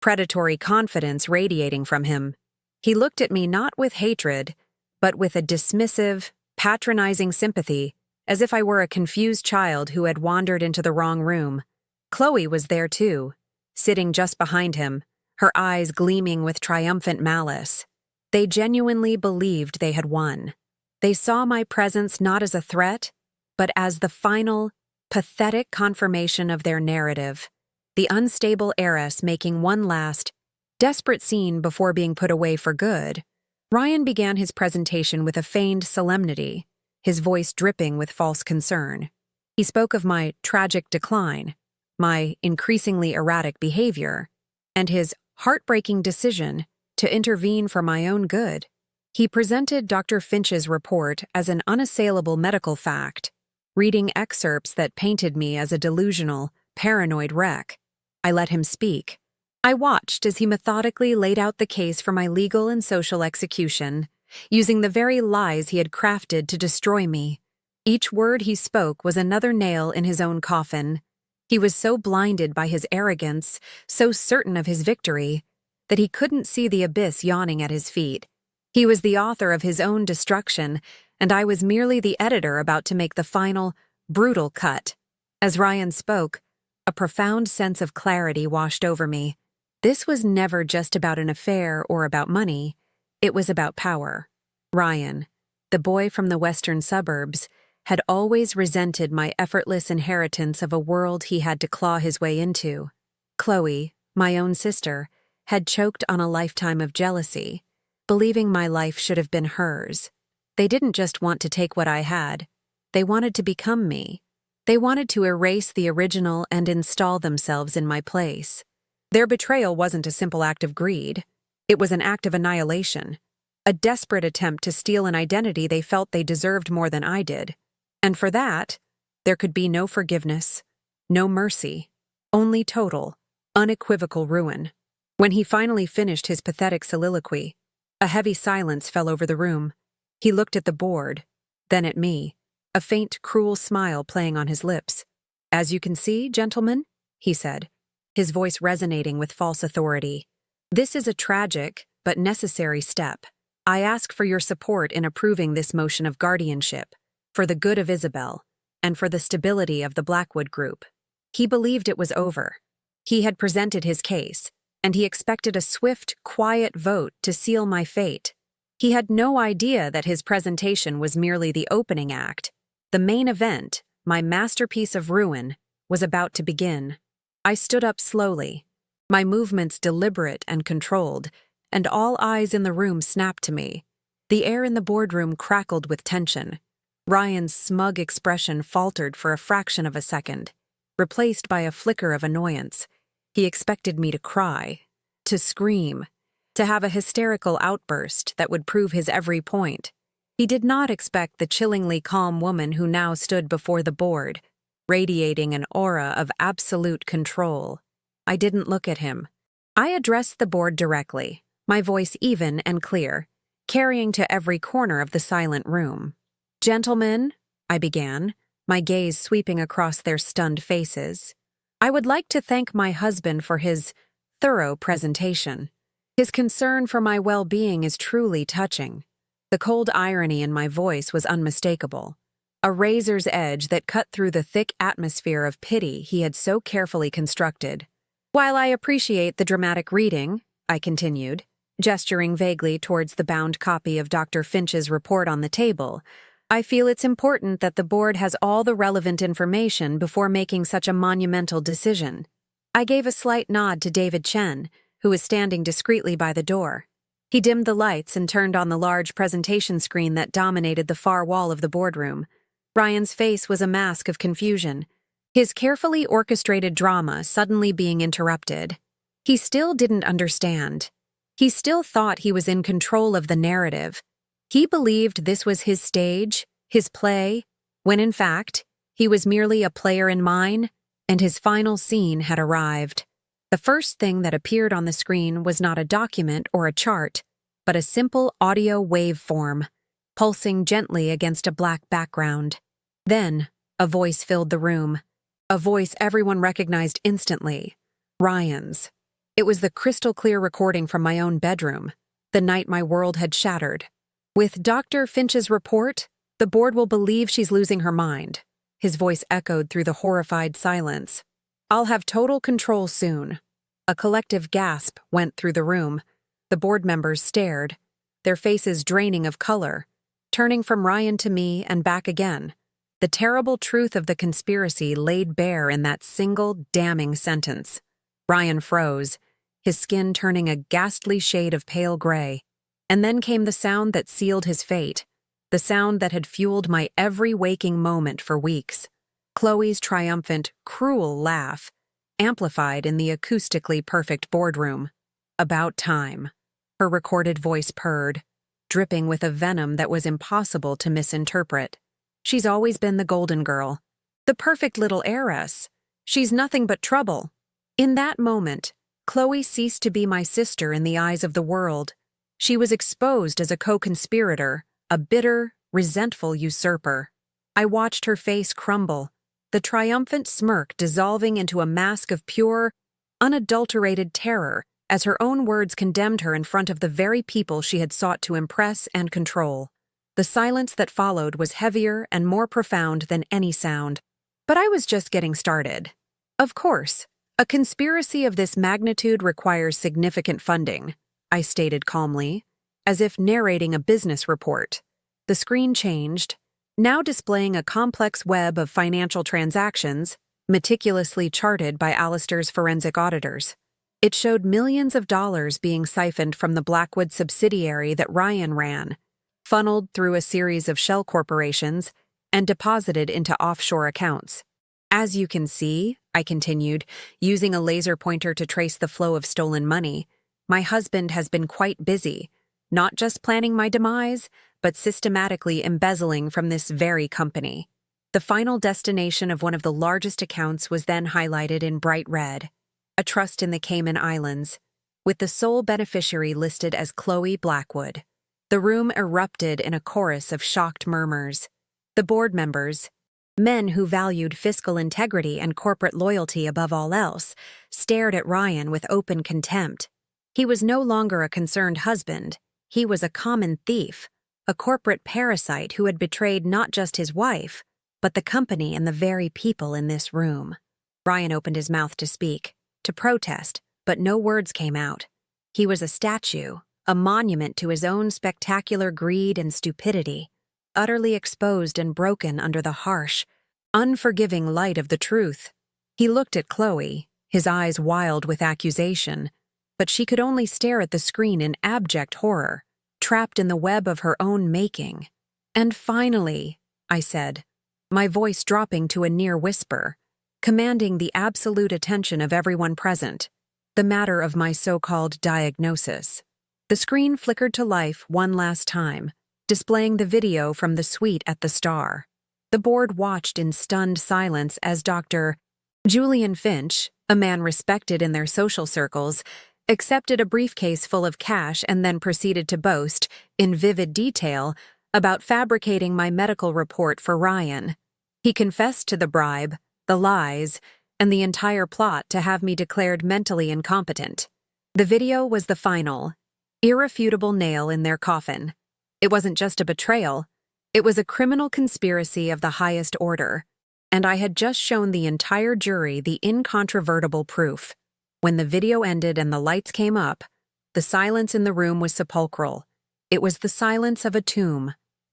predatory confidence radiating from him. He looked at me not with hatred, but with a dismissive, patronizing sympathy, as if I were a confused child who had wandered into the wrong room. Chloe was there too, sitting just behind him, her eyes gleaming with triumphant malice. They genuinely believed they had won. They saw my presence not as a threat, but as the final, pathetic confirmation of their narrative, the unstable heiress making one last, desperate scene before being put away for good. Ryan began his presentation with a feigned solemnity, his voice dripping with false concern. He spoke of my tragic decline, my increasingly erratic behavior, and his heartbreaking decision to intervene for my own good. He presented Dr. Finch's report as an unassailable medical fact, reading excerpts that painted me as a delusional, paranoid wreck. I let him speak. I watched as he methodically laid out the case for my legal and social execution, using the very lies he had crafted to destroy me. Each word he spoke was another nail in his own coffin. He was so blinded by his arrogance, so certain of his victory, that he couldn't see the abyss yawning at his feet. He was the author of his own destruction, and I was merely the editor about to make the final, brutal cut. As Ryan spoke, a profound sense of clarity washed over me. This was never just about an affair or about money. It was about power. Ryan, the boy from the western suburbs, had always resented my effortless inheritance of a world he had to claw his way into. Chloe, my own sister, had choked on a lifetime of jealousy, believing my life should have been hers. They didn't just want to take what I had, they wanted to become me. They wanted to erase the original and install themselves in my place. Their betrayal wasn't a simple act of greed. It was an act of annihilation, a desperate attempt to steal an identity they felt they deserved more than I did. And for that, there could be no forgiveness, no mercy, only total, unequivocal ruin. When he finally finished his pathetic soliloquy, a heavy silence fell over the room. He looked at the board, then at me, a faint, cruel smile playing on his lips. "As you can see, gentlemen," he said, his voice resonating with false authority, "this is a tragic but necessary step. I ask for your support in approving this motion of guardianship, for the good of Isabel, and for the stability of the Blackwood Group." He believed it was over. He had presented his case, and he expected a swift, quiet vote to seal my fate. He had no idea that his presentation was merely the opening act. The main event, my masterpiece of ruin, was about to begin. I stood up slowly, my movements deliberate and controlled, and all eyes in the room snapped to me. The air in the boardroom crackled with tension. Ryan's smug expression faltered for a fraction of a second, replaced by a flicker of annoyance. He expected me to cry, to scream, to have a hysterical outburst that would prove his every point. He did not expect the chillingly calm woman who now stood before the board, radiating an aura of absolute control. I didn't look at him. I addressed the board directly, my voice even and clear, carrying to every corner of the silent room. "Gentlemen," I began, my gaze sweeping across their stunned faces, "I would like to thank my husband for his thorough presentation. His concern for my well-being is truly touching." The cold irony in my voice was unmistakable, a razor's edge that cut through the thick atmosphere of pity he had so carefully constructed. "While I appreciate the dramatic reading," I continued, gesturing vaguely towards the bound copy of Dr. Finch's report on the table, "I feel it's important that the board has all the relevant information before making such a monumental decision." I gave a slight nod to David Chen, who was standing discreetly by the door. He dimmed the lights and turned on the large presentation screen that dominated the far wall of the boardroom. Ryan's face was a mask of confusion, his carefully orchestrated drama suddenly being interrupted. He still didn't understand. He still thought he was in control of the narrative. He believed this was his stage, his play, when in fact, he was merely a player in mine, and his final scene had arrived. The first thing that appeared on the screen was not a document or a chart, but a simple audio waveform, pulsing gently against a black background. Then, a voice filled the room, a voice everyone recognized instantly, Ryan's. It was the crystal-clear recording from my own bedroom, the night my world had shattered. "With Dr. Finch's report, the board will believe she's losing her mind." His voice echoed through the horrified silence. "I'll have total control soon." A collective gasp went through the room. The board members stared, their faces draining of color, turning from Ryan to me and back again. The terrible truth of the conspiracy laid bare in that single damning sentence. Ryan froze, his skin turning a ghastly shade of pale gray. And then came the sound that sealed his fate, the sound that had fueled my every waking moment for weeks. Chloe's triumphant, cruel laugh, amplified in the acoustically perfect boardroom. "About time," her recorded voice purred, dripping with a venom that was impossible to misinterpret. "She's always been the golden girl, the perfect little heiress. She's nothing but trouble." In that moment, Chloe ceased to be my sister in the eyes of the world. She was exposed as a co-conspirator, a bitter, resentful usurper. I watched her face crumble, the triumphant smirk dissolving into a mask of pure, unadulterated terror as her own words condemned her in front of the very people she had sought to impress and control. The silence that followed was heavier and more profound than any sound. But I was just getting started. Of course, a conspiracy of this magnitude requires significant funding, I stated calmly, as if narrating a business report. The screen changed, now displaying a complex web of financial transactions, meticulously charted by Alistair's forensic auditors. It showed millions of dollars being siphoned from the Blackwood subsidiary that Ryan ran, funneled through a series of shell corporations, and deposited into offshore accounts. As you can see, I continued, using a laser pointer to trace the flow of stolen money, my husband has been quite busy, not just planning my demise, but systematically embezzling from this very company. The final destination of one of the largest accounts was then highlighted in bright red, a trust in the Cayman Islands, with the sole beneficiary listed as Chloe Blackwood. The room erupted in a chorus of shocked murmurs. The board members, men who valued fiscal integrity and corporate loyalty above all else, stared at Ryan with open contempt. He was no longer a concerned husband. He was a common thief, a corporate parasite who had betrayed not just his wife, but the company and the very people in this room. Ryan opened his mouth to speak, to protest, but no words came out. He was a statue, a monument to his own spectacular greed and stupidity, utterly exposed and broken under the harsh, unforgiving light of the truth. He looked at Chloe, his eyes wild with accusation, but she could only stare at the screen in abject horror, trapped in the web of her own making. "And finally," I said, my voice dropping to a near whisper, commanding the absolute attention of everyone present, the matter of my so-called diagnosis. The screen flickered to life one last time, displaying the video from the suite at the Star. The board watched in stunned silence as Dr. Julian Finch, a man respected in their social circles, accepted a briefcase full of cash and then proceeded to boast, in vivid detail, about fabricating my medical report for Ryan. He confessed to the bribe, the lies, and the entire plot to have me declared mentally incompetent. The video was the final, irrefutable nail in their coffin. It wasn't just a betrayal, it was a criminal conspiracy of the highest order, and I had just shown the entire jury the incontrovertible proof. When the video ended and the lights came up, the silence in the room was sepulchral. It was the silence of a tomb.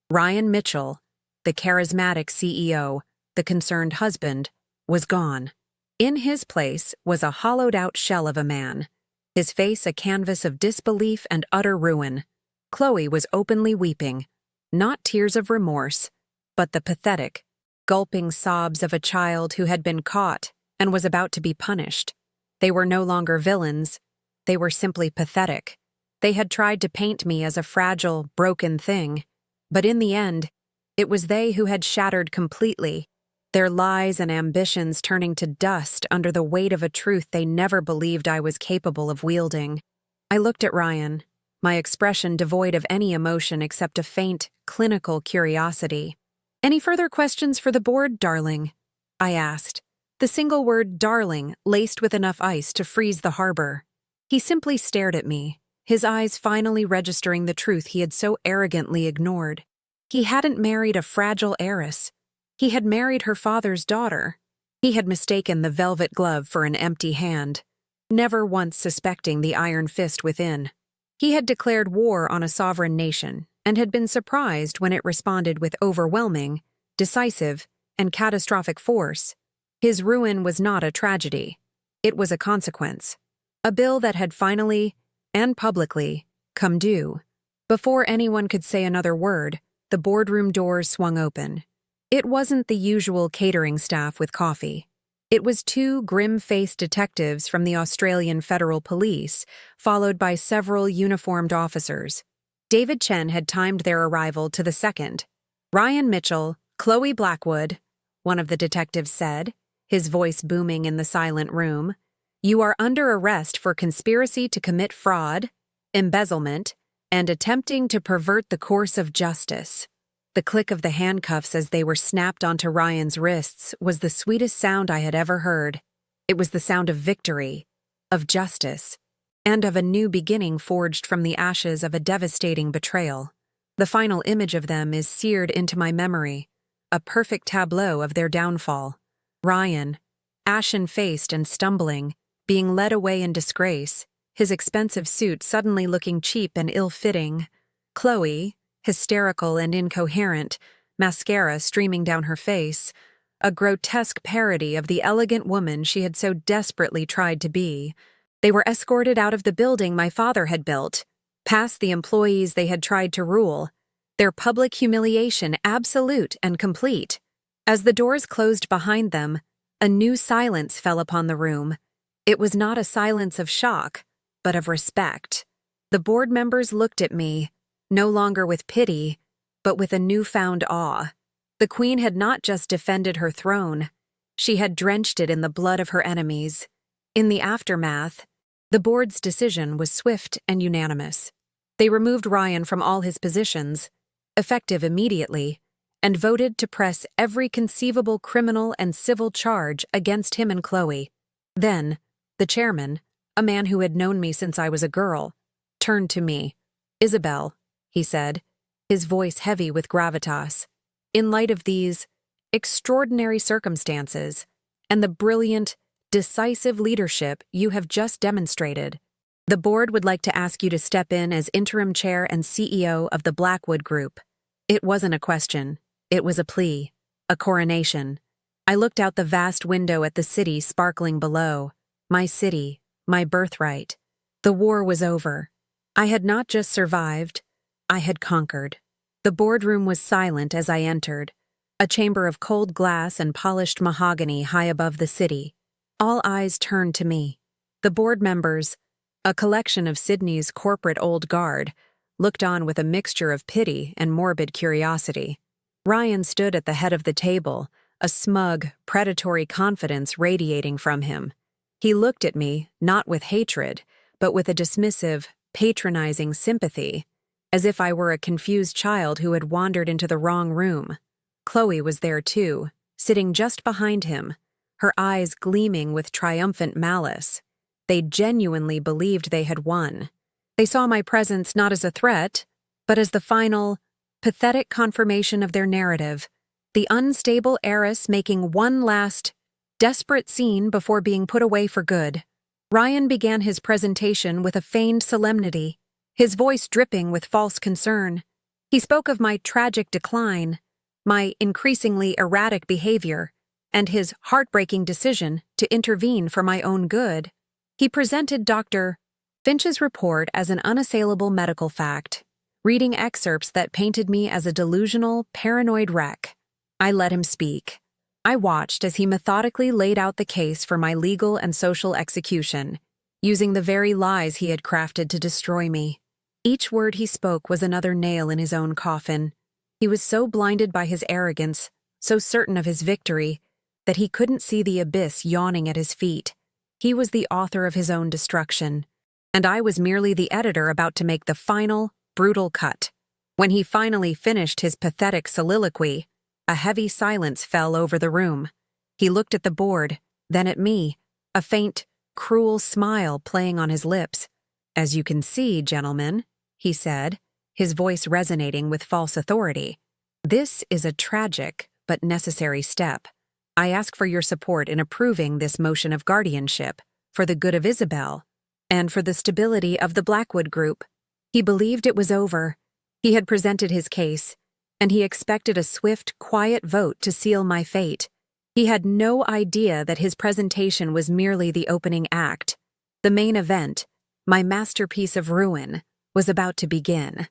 Ryan Mitchell, the charismatic CEO, the concerned husband, was gone. In his place was a hollowed-out shell of a man, his face a canvas of disbelief and utter ruin. Chloe was openly weeping, not tears of remorse, but the pathetic, gulping sobs of a child who had been caught and was about to be punished. They were no longer villains, they were simply pathetic. They had tried to paint me as a fragile, broken thing, but in the end, it was they who had shattered completely, their lies and ambitions turning to dust under the weight of a truth they never believed I was capable of wielding. I looked at Ryan, my expression devoid of any emotion except a faint, clinical curiosity. "Any further questions for the board, darling?" I asked, the single word darling laced with enough ice to freeze the harbor. He simply stared at me, his eyes finally registering the truth he had so arrogantly ignored. He hadn't married a fragile heiress. He had married her father's daughter. He had mistaken the velvet glove for an empty hand, never once suspecting the iron fist within. He had declared war on a sovereign nation and had been surprised when it responded with overwhelming, decisive, and catastrophic force. His ruin was not a tragedy. It was a consequence. A bill that had finally, and publicly, come due. Before anyone could say another word, the boardroom doors swung open. It wasn't the usual catering staff with coffee. It was two grim-faced detectives from the Australian Federal Police, followed by several uniformed officers. David Chen had timed their arrival to the second. "Ryan Mitchell, Chloe Blackwood," one of the detectives said, his voice booming in the silent room, "you are under arrest for conspiracy to commit fraud, embezzlement, and attempting to pervert the course of justice." The click of the handcuffs as they were snapped onto Ryan's wrists was the sweetest sound I had ever heard. It was the sound of victory, of justice, and of a new beginning forged from the ashes of a devastating betrayal. The final image of them is seared into my memory, a perfect tableau of their downfall. Ryan, ashen-faced and stumbling, being led away in disgrace, his expensive suit suddenly looking cheap and ill-fitting. Chloe, hysterical and incoherent, mascara streaming down her face, a grotesque parody of the elegant woman she had so desperately tried to be. They were escorted out of the building my father had built, past the employees they had tried to rule, their public humiliation absolute and complete. As the doors closed behind them, a new silence fell upon the room. It was not a silence of shock, but of respect. The board members looked at me, no longer with pity, but with a newfound awe. The queen had not just defended her throne, she had drenched it in the blood of her enemies. In the aftermath, the board's decision was swift and unanimous. They removed Ryan from all his positions, effective immediately, and voted to press every conceivable criminal and civil charge against him and Chloe. Then, the chairman, a man who had known me since I was a girl, turned to me. "Isabel," he said, his voice heavy with gravitas, "in light of these extraordinary circumstances and the brilliant, decisive leadership you have just demonstrated, the board would like to ask you to step in as interim chair and CEO of the Blackwood Group." It wasn't a question. It was a plea, a coronation. I looked out the vast window at the city sparkling below. My city, my birthright. The war was over. I had not just survived, I had conquered. The boardroom was silent as I entered, a chamber of cold glass and polished mahogany high above the city. All eyes turned to me. The board members, a collection of Sydney's corporate old guard, looked on with a mixture of pity and morbid curiosity. Ryan stood at the head of the table, a smug, predatory confidence radiating from him. He looked at me, not with hatred, but with a dismissive, patronizing sympathy, as if I were a confused child who had wandered into the wrong room. Chloe was there too, sitting just behind him, her eyes gleaming with triumphant malice. They genuinely believed they had won. They saw my presence not as a threat, but as the final, pathetic confirmation of their narrative, the unstable heiress making one last, desperate scene before being put away for good. Ryan began his presentation with a feigned solemnity, his voice dripping with false concern. He spoke of my tragic decline, my increasingly erratic behavior, and his heartbreaking decision to intervene for my own good. He presented Dr. Finch's report as an unassailable medical fact, reading excerpts that painted me as a delusional, paranoid wreck. I let him speak. I watched as he methodically laid out the case for my legal and social execution, using the very lies he had crafted to destroy me. Each word he spoke was another nail in his own coffin. He was so blinded by his arrogance, so certain of his victory, that he couldn't see the abyss yawning at his feet. He was the author of his own destruction, and I was merely the editor about to make the final, brutal cut. When he finally finished his pathetic soliloquy, a heavy silence fell over the room. He looked at the board, then at me, a faint, cruel smile playing on his lips. "As you can see, gentlemen," he said, his voice resonating with false authority, "this is a tragic but necessary step. I ask for your support in approving this motion of guardianship for the good of Isabel and for the stability of the Blackwood Group." He believed it was over. He had presented his case, and he expected a swift, quiet vote to seal my fate. He had no idea that his presentation was merely the opening act. The main event, my masterpiece of ruin, was about to begin.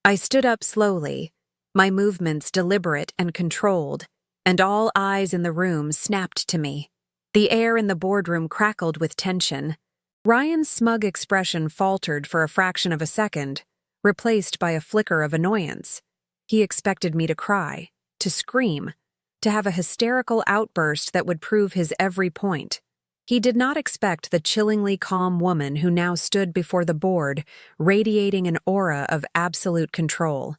I stood up slowly, my movements deliberate and controlled, and all eyes in the room snapped to me. The air in the boardroom crackled with tension. Ryan's smug expression faltered for a fraction of a second, replaced by a flicker of annoyance. He expected me to cry, to scream, to have a hysterical outburst that would prove his every point. He did not expect the chillingly calm woman who now stood before the board, radiating an aura of absolute control.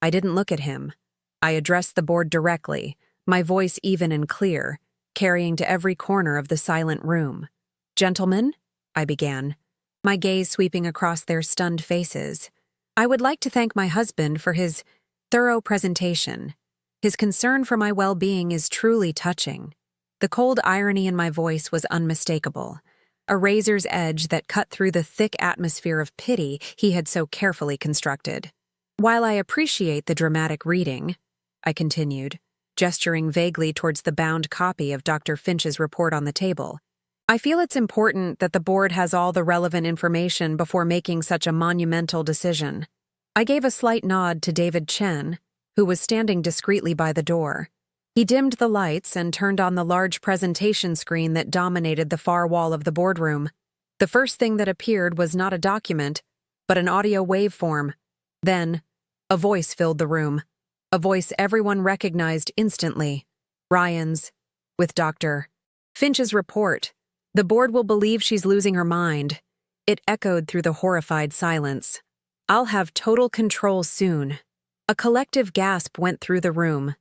I didn't look at him. I addressed the board directly, my voice even and clear, carrying to every corner of the silent room. "Gentlemen," I began, my gaze sweeping across their stunned faces, "I would like to thank my husband for his thorough presentation. His concern for my well-being is truly touching." The cold irony in my voice was unmistakable, a razor's edge that cut through the thick atmosphere of pity he had so carefully constructed. While I appreciate the dramatic reading, I continued, gesturing vaguely towards the bound copy of Dr. Finch's report on the table, I feel it's important that the board has all the relevant information before making such a monumental decision. I gave a slight nod to David Chen, who was standing discreetly by the door. He dimmed the lights and turned on the large presentation screen that dominated the far wall of the boardroom. The first thing that appeared was not a document, but an audio waveform. Then, a voice filled the room. A voice everyone recognized instantly. Ryan's, with Dr. Finch's report. The board will believe she's losing her mind. It echoed through the horrified silence. I'll have total control soon. A collective gasp went through the room.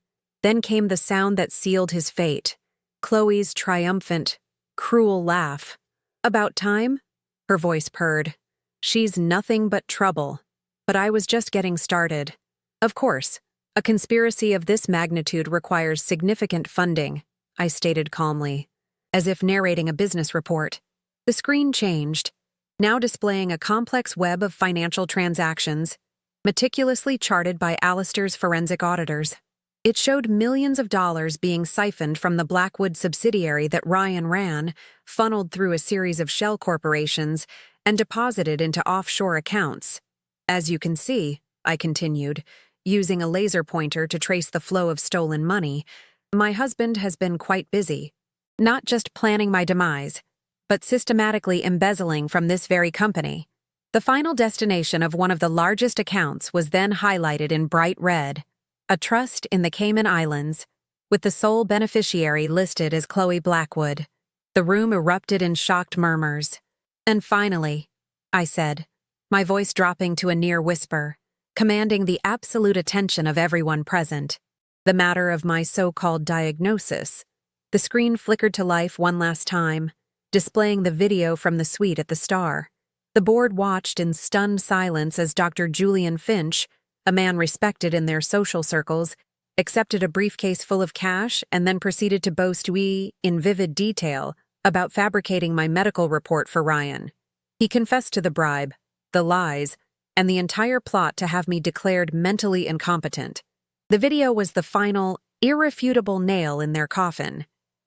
Then came the sound that sealed his fate. Chloe's triumphant, cruel laugh. About time? Her voice purred. She's nothing but trouble. But I was just getting started. Of course, a conspiracy of this magnitude requires significant funding, I stated calmly, as if narrating a business report. The screen changed, now displaying a complex web of financial transactions, meticulously charted by Alistair's forensic auditors. It showed millions of dollars being siphoned from the Blackwood subsidiary that Ryan ran, funneled through a series of shell corporations, and deposited into offshore accounts. As you can see, I continued, using a laser pointer to trace the flow of stolen money, my husband has been quite busy. Not just planning my demise, but systematically embezzling from this very company. The final destination of one of the largest accounts was then highlighted in bright red. A trust in the Cayman Islands, with the sole beneficiary listed as Chloe Blackwood. The room erupted in shocked murmurs. And finally, I said, my voice dropping to a near whisper, commanding the absolute attention of everyone present, the matter of my so-called diagnosis. The screen flickered to life one last time, displaying the video from the suite at the Star. The board watched in stunned silence as Dr. Julian Finch, a man respected in their social circles, accepted a briefcase full of cash and then proceeded to boast in vivid detail about fabricating my medical report for Ryan. He confessed to the bribe, the lies, and the entire plot to have me declared mentally incompetent. The video was the final, irrefutable nail in their coffin.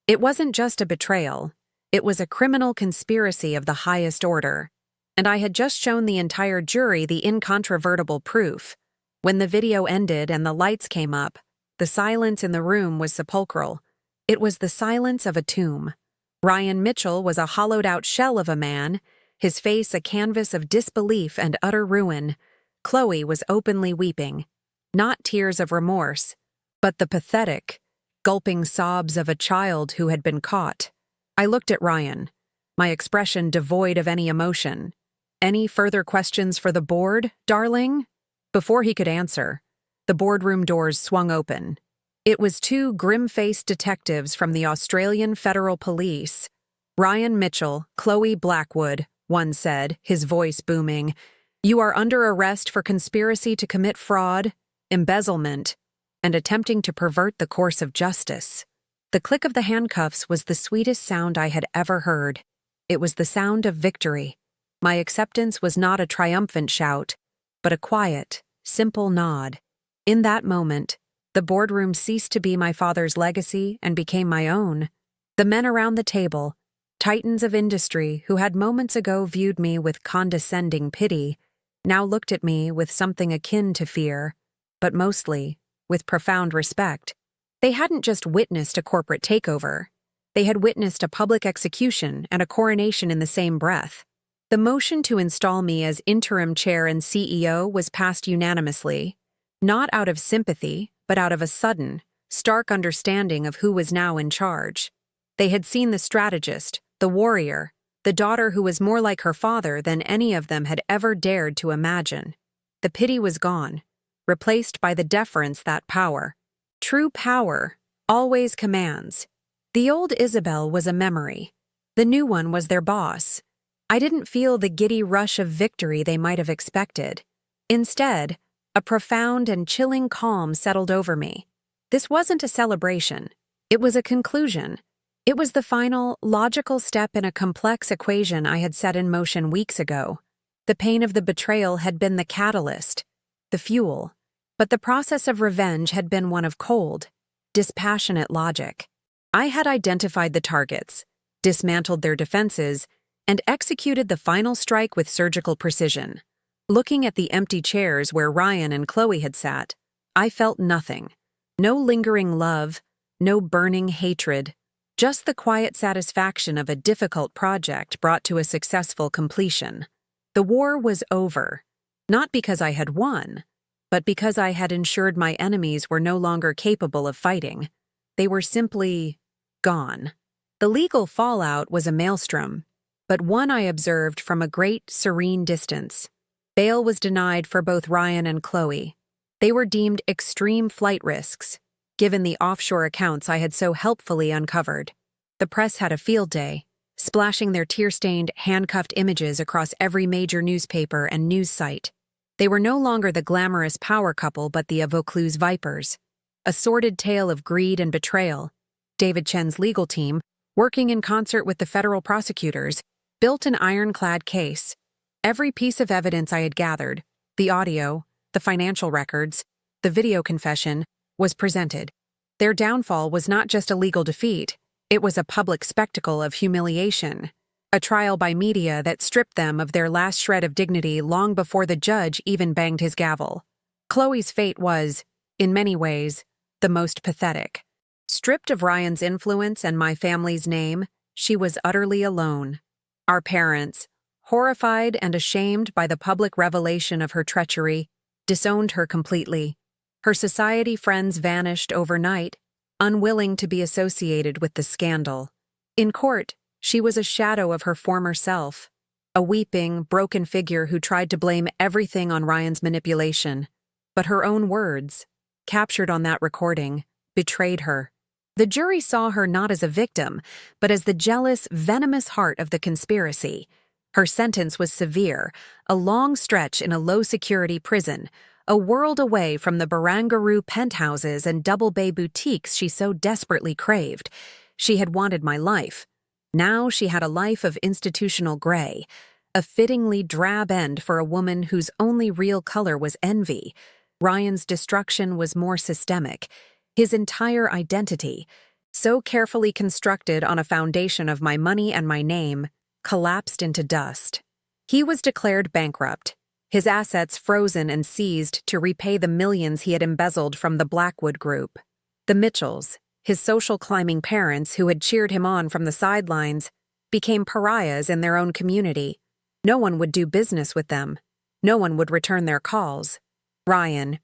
It wasn't just a betrayal. It was a criminal conspiracy of the highest order. And I had just shown the entire jury the incontrovertible proof. When the video ended and the lights came up, the silence in the room was sepulchral. It was the silence of a tomb. Ryan Mitchell was a hollowed-out shell of a man, his face a canvas of disbelief and utter ruin. Chloe was openly weeping. Not tears of remorse, but the pathetic, gulping sobs of a child who had been caught. I looked at Ryan, my expression devoid of any emotion. Any further questions for the board, darling? Before he could answer, the boardroom doors swung open. It was two grim-faced detectives from the Australian Federal Police. Ryan Mitchell, Chloe Blackwood, one said, his voice booming. You are under arrest for conspiracy to commit fraud, embezzlement, and attempting to pervert the course of justice. The click of the handcuffs was the sweetest sound I had ever heard. It was the sound of victory. My acceptance was not a triumphant shout, but a quiet, simple nod. In that moment, the boardroom ceased to be my father's legacy and became my own. The men around the table, titans of industry who had moments ago viewed me with condescending pity, now looked at me with something akin to fear, but mostly with profound respect. They hadn't just witnessed a corporate takeover. They had witnessed a public execution and a coronation in the same breath. The motion to install me as interim chair and CEO was passed unanimously, not out of sympathy, but out of a sudden, stark understanding of who was now in charge. They had seen the strategist, the warrior, the daughter who was more like her father than any of them had ever dared to imagine. The pity was gone, replaced by the deference that power. True power always commands. The old Isabel was a memory. The new one was their boss. I didn't feel the giddy rush of victory they might have expected. Instead, a profound and chilling calm settled over me. This wasn't a celebration. It was a conclusion. It was the final, logical step in a complex equation I had set in motion weeks ago. The pain of the betrayal had been the catalyst. the fuel. But the process of revenge had been one of cold, dispassionate logic. I had identified the targets, dismantled their defenses, and executed the final strike with surgical precision. Looking at the empty chairs where Ryan and Chloe had sat, I felt nothing. No lingering love, no burning hatred, just the quiet satisfaction of a difficult project brought to a successful completion. The war was over, not because I had won, but because I had ensured my enemies were no longer capable of fighting. They were simply gone. The legal fallout was a maelstrom, but one I observed from a great, serene distance. Bail was denied for both Ryan and Chloe. They were deemed extreme flight risks, given the offshore accounts I had so helpfully uncovered. The press had a field day, splashing their tear-stained, handcuffed images across every major newspaper and news site. They were no longer the glamorous power couple but the Vaucluse Vipers, a sordid tale of greed and betrayal. David Chen's legal team, working in concert with the federal prosecutors, built an ironclad case. Every piece of evidence I had gathered, the audio, the financial records, the video confession, was presented. Their downfall was not just a legal defeat, it was a public spectacle of humiliation, a trial by media that stripped them of their last shred of dignity long before the judge even banged his gavel. Chloe's fate was, in many ways, the most pathetic. Stripped of Ryan's influence and my family's name, she was utterly alone. Our parents, horrified and ashamed by the public revelation of her treachery, disowned her completely. Her society friends vanished overnight, unwilling to be associated with the scandal. In court, she was a shadow of her former self, a weeping, broken figure who tried to blame everything on Ryan's manipulation. But her own words, captured on that recording, betrayed her. The jury saw her not as a victim, but as the jealous, venomous heart of the conspiracy. Her sentence was severe, a long stretch in a low-security prison, a world away from the Barangaroo penthouses and double-bay boutiques she so desperately craved. She had wanted my life. Now she had a life of institutional gray, a fittingly drab end for a woman whose only real color was envy. Ryan's destruction was more systemic. His entire identity, so carefully constructed on a foundation of my money and my name, collapsed into dust. He was declared bankrupt, his assets frozen and seized to repay the millions he had embezzled from the Blackwood Group. The Mitchells, his social climbing parents who had cheered him on from the sidelines, became pariahs in their own community. No one would do business with them. No one would return their calls. Ryan,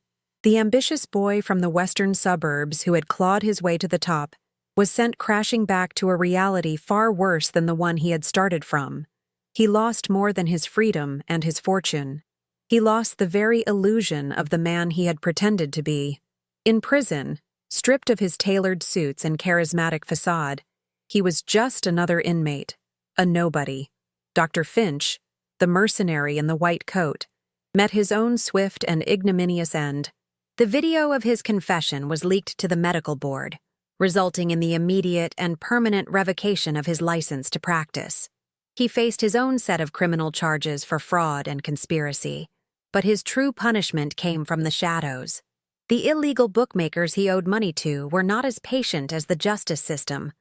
the ambitious boy from the western suburbs who had clawed his way to the top, was sent crashing back to a reality far worse than the one he had started from. He lost more than his freedom and his fortune. He lost the very illusion of the man he had pretended to be. In prison, stripped of his tailored suits and charismatic facade, he was just another inmate, a nobody. Dr. Finch, the mercenary in the white coat, met his own swift and ignominious end. The video of his confession was leaked to the medical board, resulting in the immediate and permanent revocation of his license to practice. He faced his own set of criminal charges for fraud and conspiracy, but his true punishment came from the shadows. The illegal bookmakers he owed money to were not as patient as the justice system.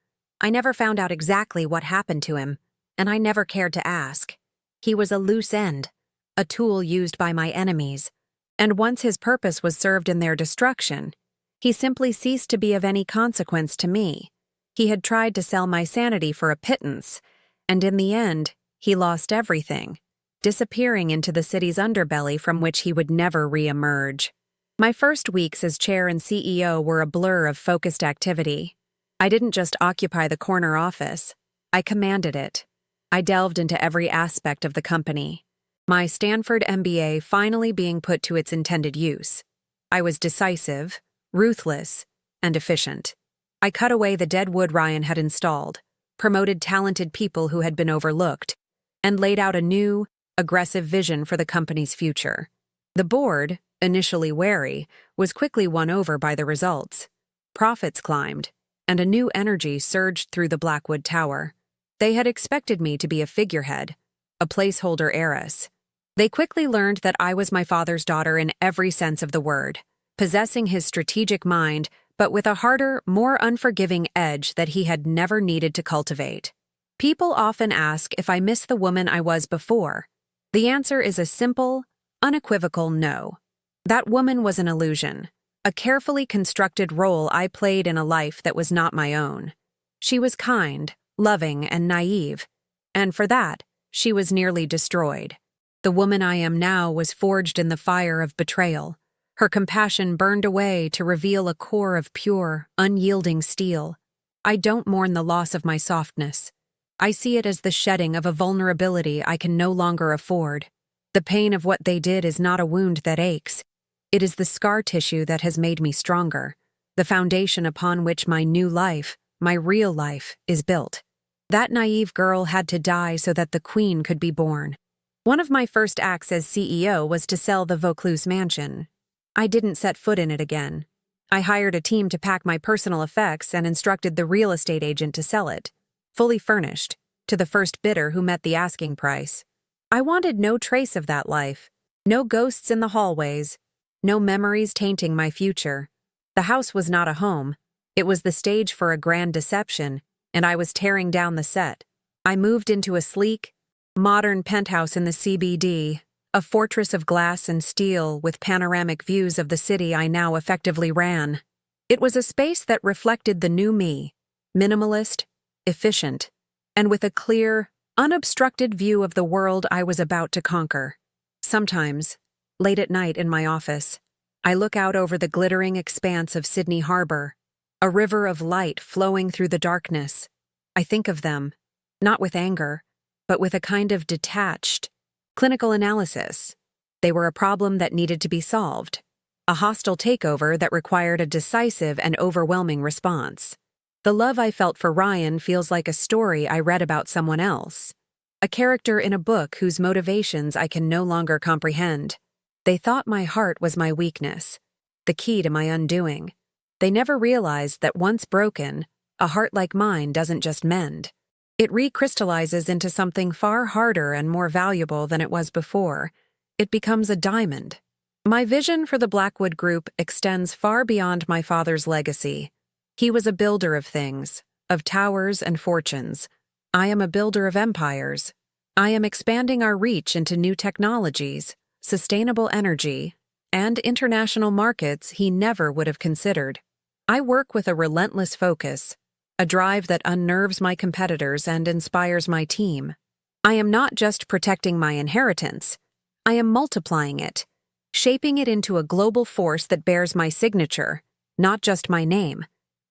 I never found out exactly what happened to him, and I never cared to ask. He was a loose end, a tool used by my enemies, and once his purpose was served in their destruction, he simply ceased to be of any consequence to me. He had tried to sell my sanity for a pittance, and in the end, he lost everything, disappearing into the city's underbelly from which he would never re-emerge. My first weeks as chair and CEO were a blur of focused activity. I didn't just occupy the corner office, I commanded it. I delved into every aspect of the company, my Stanford MBA finally being put to its intended use. I was decisive, ruthless, and efficient. I cut away the dead wood Ryan had installed, promoted talented people who had been overlooked, and laid out a new, aggressive vision for the company's future. The board, initially wary, was quickly won over by the results. Profits climbed, and a new energy surged through the Blackwood Tower. They had expected me to be a figurehead, a placeholder heiress. They quickly learned that I was my father's daughter in every sense of the word, possessing his strategic mind, but with a harder, more unforgiving edge that he had never needed to cultivate. People often ask if I miss the woman I was before. The answer is a simple, unequivocal no. That woman was an illusion, a carefully constructed role I played in a life that was not my own. She was kind, loving, and naive, and for that, she was nearly destroyed. The woman I am now was forged in the fire of betrayal. Her compassion burned away to reveal a core of pure, unyielding steel. I don't mourn the loss of my softness. I see it as the shedding of a vulnerability I can no longer afford. The pain of what they did is not a wound that aches. It is the scar tissue that has made me stronger, the foundation upon which my new life, my real life, is built. That naive girl had to die so that the queen could be born. One of my first acts as CEO was to sell the Vaucluse mansion. I didn't set foot in it again. I hired a team to pack my personal effects and instructed the real estate agent to sell it, fully furnished, to the first bidder who met the asking price. I wanted no trace of that life, no ghosts in the hallways, no memories tainting my future. The house was not a home. It was the stage for a grand deception, and I was tearing down the set. I moved into a sleek, modern penthouse in the CBD, a fortress of glass and steel with panoramic views of the city I now effectively ran. It was a space that reflected the new me, minimalist, efficient, and with a clear, unobstructed view of the world I was about to conquer. Sometimes, late at night in my office, I look out over the glittering expanse of Sydney Harbor, a river of light flowing through the darkness. I think of them, not with anger, but with a kind of detached, clinical analysis. They were a problem that needed to be solved, a hostile takeover that required a decisive and overwhelming response. The love I felt for Ryan feels like a story I read about someone else, a character in a book whose motivations I can no longer comprehend. They thought my heart was my weakness, the key to my undoing. They never realized that once broken, a heart like mine doesn't just mend. It recrystallizes into something far harder and more valuable than it was before. It becomes a diamond. My vision for the Blackwood Group extends far beyond my father's legacy. He was a builder of things, of towers and fortunes. I am a builder of empires. I am expanding our reach into new technologies, sustainable energy, and international markets he never would have considered. I work with a relentless focus, a drive that unnerves my competitors and inspires my team. I am not just protecting my inheritance, I am multiplying it, shaping it into a global force that bears my signature, not just my name.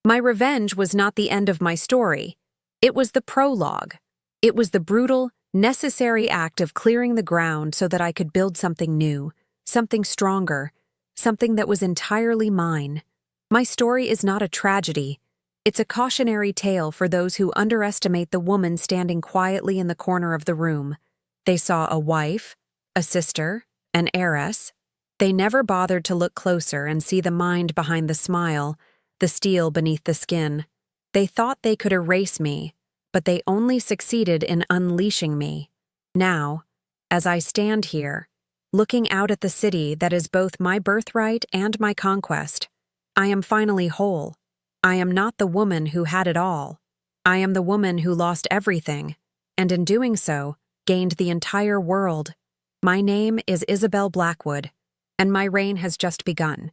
My revenge was not the end of my story. It was the prologue. It was the brutal, necessary act of clearing the ground so that I could build something new, something stronger, something that was entirely mine. My story is not a tragedy. It's a cautionary tale for those who underestimate the woman standing quietly in the corner of the room. They saw a wife, a sister, an heiress. They never bothered to look closer and see the mind behind the smile, the steel beneath the skin. They thought they could erase me, but they only succeeded in unleashing me. Now, as I stand here, looking out at the city that is both my birthright and my conquest, I am finally whole. I am not the woman who had it all. I am the woman who lost everything, and in doing so, gained the entire world. My name is Isabel Blackwood, and my reign has just begun.